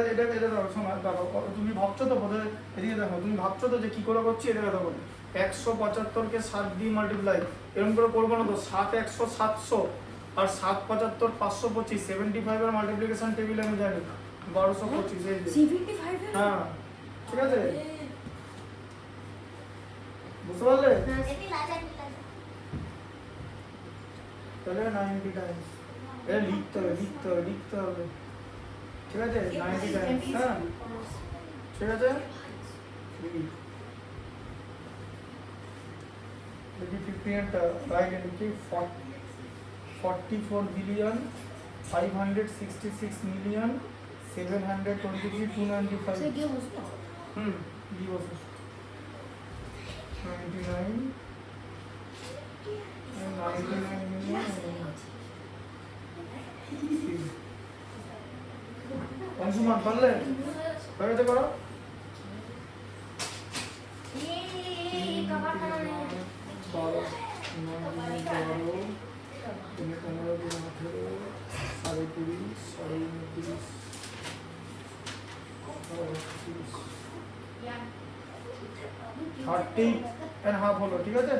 দেখো, শোনো, দেখো, তুমি ভাবছো তো বোধহয়, এদিকে দেখো, তুমি ভাবছো তো যে কি করে করছি, এটা দেখো, 175কে 7 দিয়ে মাল্টিপ্লাই, এরকম করে করবো না তো, 7 100 700 আর 7 75 525, 75 এর মাল্টিপ্লিকেশন টেবিল আমি জানি, 1225, এই যে
75 এর,
হ্যাঁ, ঠিক আছে? বুঝতে পারলে? তাহলে 90 টাইমস এটা লিখতে হবে ঠিক আছে 90 টাইমস হ্যাঁ ঠিক আছে দেখি 58 রাইট এন্ট্রি 44 বিলিয়ন 566 মিলিয়ন 723 295 কি বলছো 99 মিলিয়ন অংশুমান পারলে কয়টা করো বারো 15 সাড়ে 20 সাড়ে 29 30.5 হলো ঠিক আছে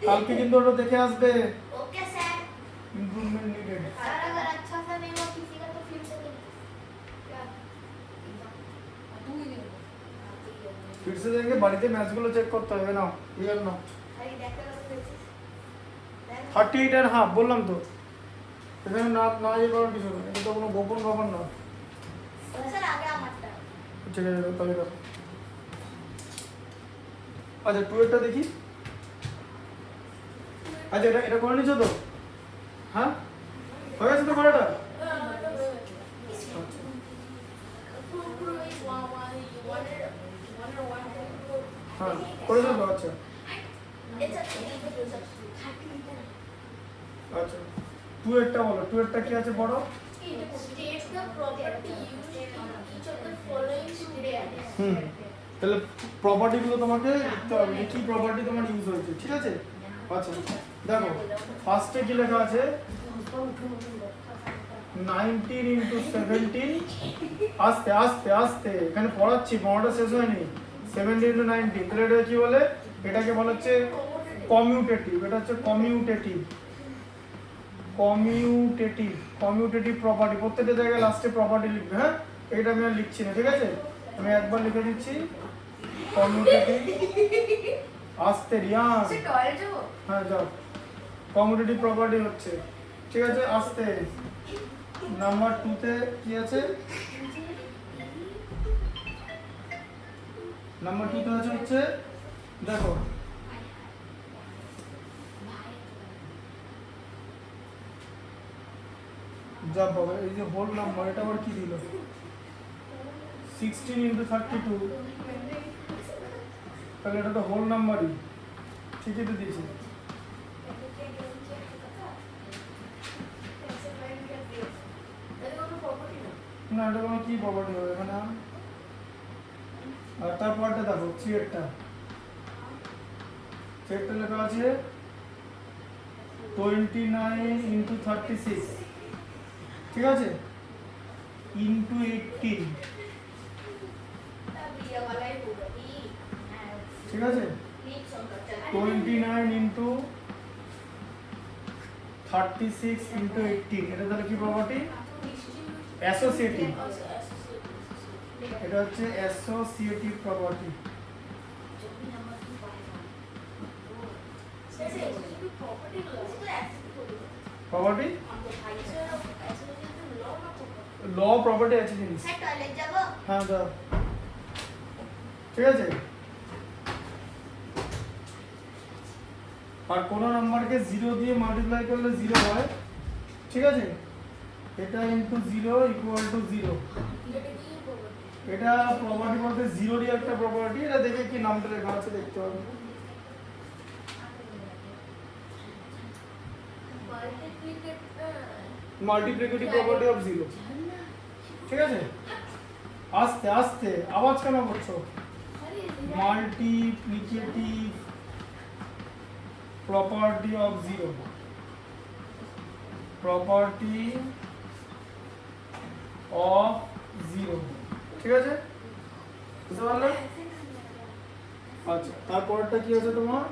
কালকে কিন্তু ওটা দেখে আসবে
okay sir
improvement needed
sir अगर अच्छा सा नहीं हुआ किसी का तो फिर से क्या
फिर से देंगे বাড়িতে ম্যাচগুলো চেক করতে হবে না ক্লিয়ার না
अरे देखो
38.5 বললাম তো এখানে না না এই করার কিছু না এটা তো কোনো গোপন খবর না
सर आ गया मट्टा
ঠিক আছে তাহলে দেখো আচ্ছা টুয়েলটা দেখি আচ্ছা এটা করে নিছো তো হ্যাঁ হয়ে গেছে তো করাটা হ্যাঁ করেছো তো আচ্ছা আচ্ছা টুয়েলটা বলো টুয়েলটা কি আছে বড় তাহলে প্রপার্টিগুলো তোমাকে লিখতে হবে যে কি প্রপার্টি তোমার ইউজ হয়েছে ঠিক আছে আচ্ছা দেখো ফার্স্টে কি লেখা আছে 19 ইনটু 17 আস্তে আস্তে আস্তে এখানে পড়াচ্ছি পড়াটা শেষ হয়নি 17 ইনটু 19 তাহলে এটা কি বলে এটাকে বলা হচ্ছে কমিউটেটিভ এটা হচ্ছে কমিউটেটিভ প্রপার্টি প্রত্যেকটা জায়গায় লাস্টে প্রপার্টি লিখবে হ্যাঁ এটা আমি আর লিখছি না ঠিক আছে আমি একবার লিখে দিচ্ছি কমিউটেটিভ আস্তে রিয়ান হ্যাঁ যাও কমিউটেটিভ প্রপার্টি হচ্ছে ঠিক আছে আস্তে নাম্বার 2 তে কি আছে নাম্বার 2 তে আছে হচ্ছে দেখো যা বাবা এই যে হোল নাম্বার এটা আবার কি দিল 16 ইনটু 32 তাহলে এটা তো হোল নাম্বারই ঠিকই তো দিয়েছি না এটা কোনো কি প্রপার্টি হবে এখানে আর তারপরটা দেখো থ্রিটা লেখা আছে 29 ইনটু 36 ঠিক আছে ইনটু 18 ঠিক আছে 29 ইনটু 36 ইনটু 18 এটা তাহলে কি প্রপার্টি অ্যাসোসিয়েটিভ এটা হচ্ছে অ্যাসোসিয়েটিভ প্রপার্টি প্রপার্টি ল প্রপার্টি আছে জিনিস হ্যাঁ দাও ঠিক আছে আর কোন নাম্বারকে 0 দিয়ে মাল্টিপ্লাই করলে 0 হয় ঠিক আছে এটা ইনটু 0 ইকুয়াল টু 0 এটা প্রপার্টি বলতে 0 এর একটা প্রপার্টি এটা দেখে কি নামটা লেখা আছে দেখতে হবে মাল্টিপ্লিকেটিভ প্রপার্টি অফ 0 ঠিক আছে আস্তে আস্তে আওয়াজ কেন করছো multiplicative property of 0 property of 0 ঠিক আছে বুঝতে পারলে আচ্ছা তারপরটা কি আছে তোমার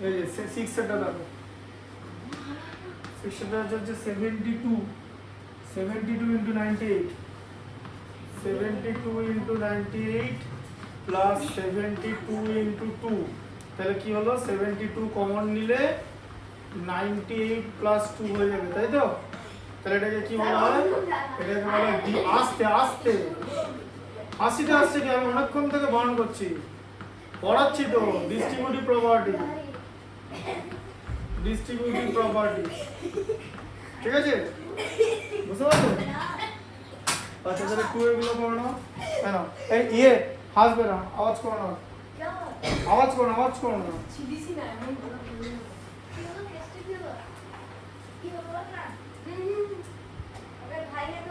এই যে 6 এটা দেখো 6 এটা হচ্ছে 72 into 98 72 into 98 plus 72 into 2 তাহলে কি হলো 72 কমন নিলে 98 plus 2 হয়ে যাবে তাই তো তাহলে এটাকে কি বলা হয় এটাকে বলা হয় আস্তে আস্তে আশিটা আসছে কি আমি অনেকক্ষণ থেকে বারণ করছি পড়াচ্ছি তো ডিস্ট্রিবিউটিভ প্রপার্টি ঠিক আছে বুঝতে পারছো আচ্ছা তাহলে 2 এগুলো করো না কেন এই হাসবে না আওয়াজ করো না আওয়াজ করো না
কি হলো কেসটা কি হলো কি হলো না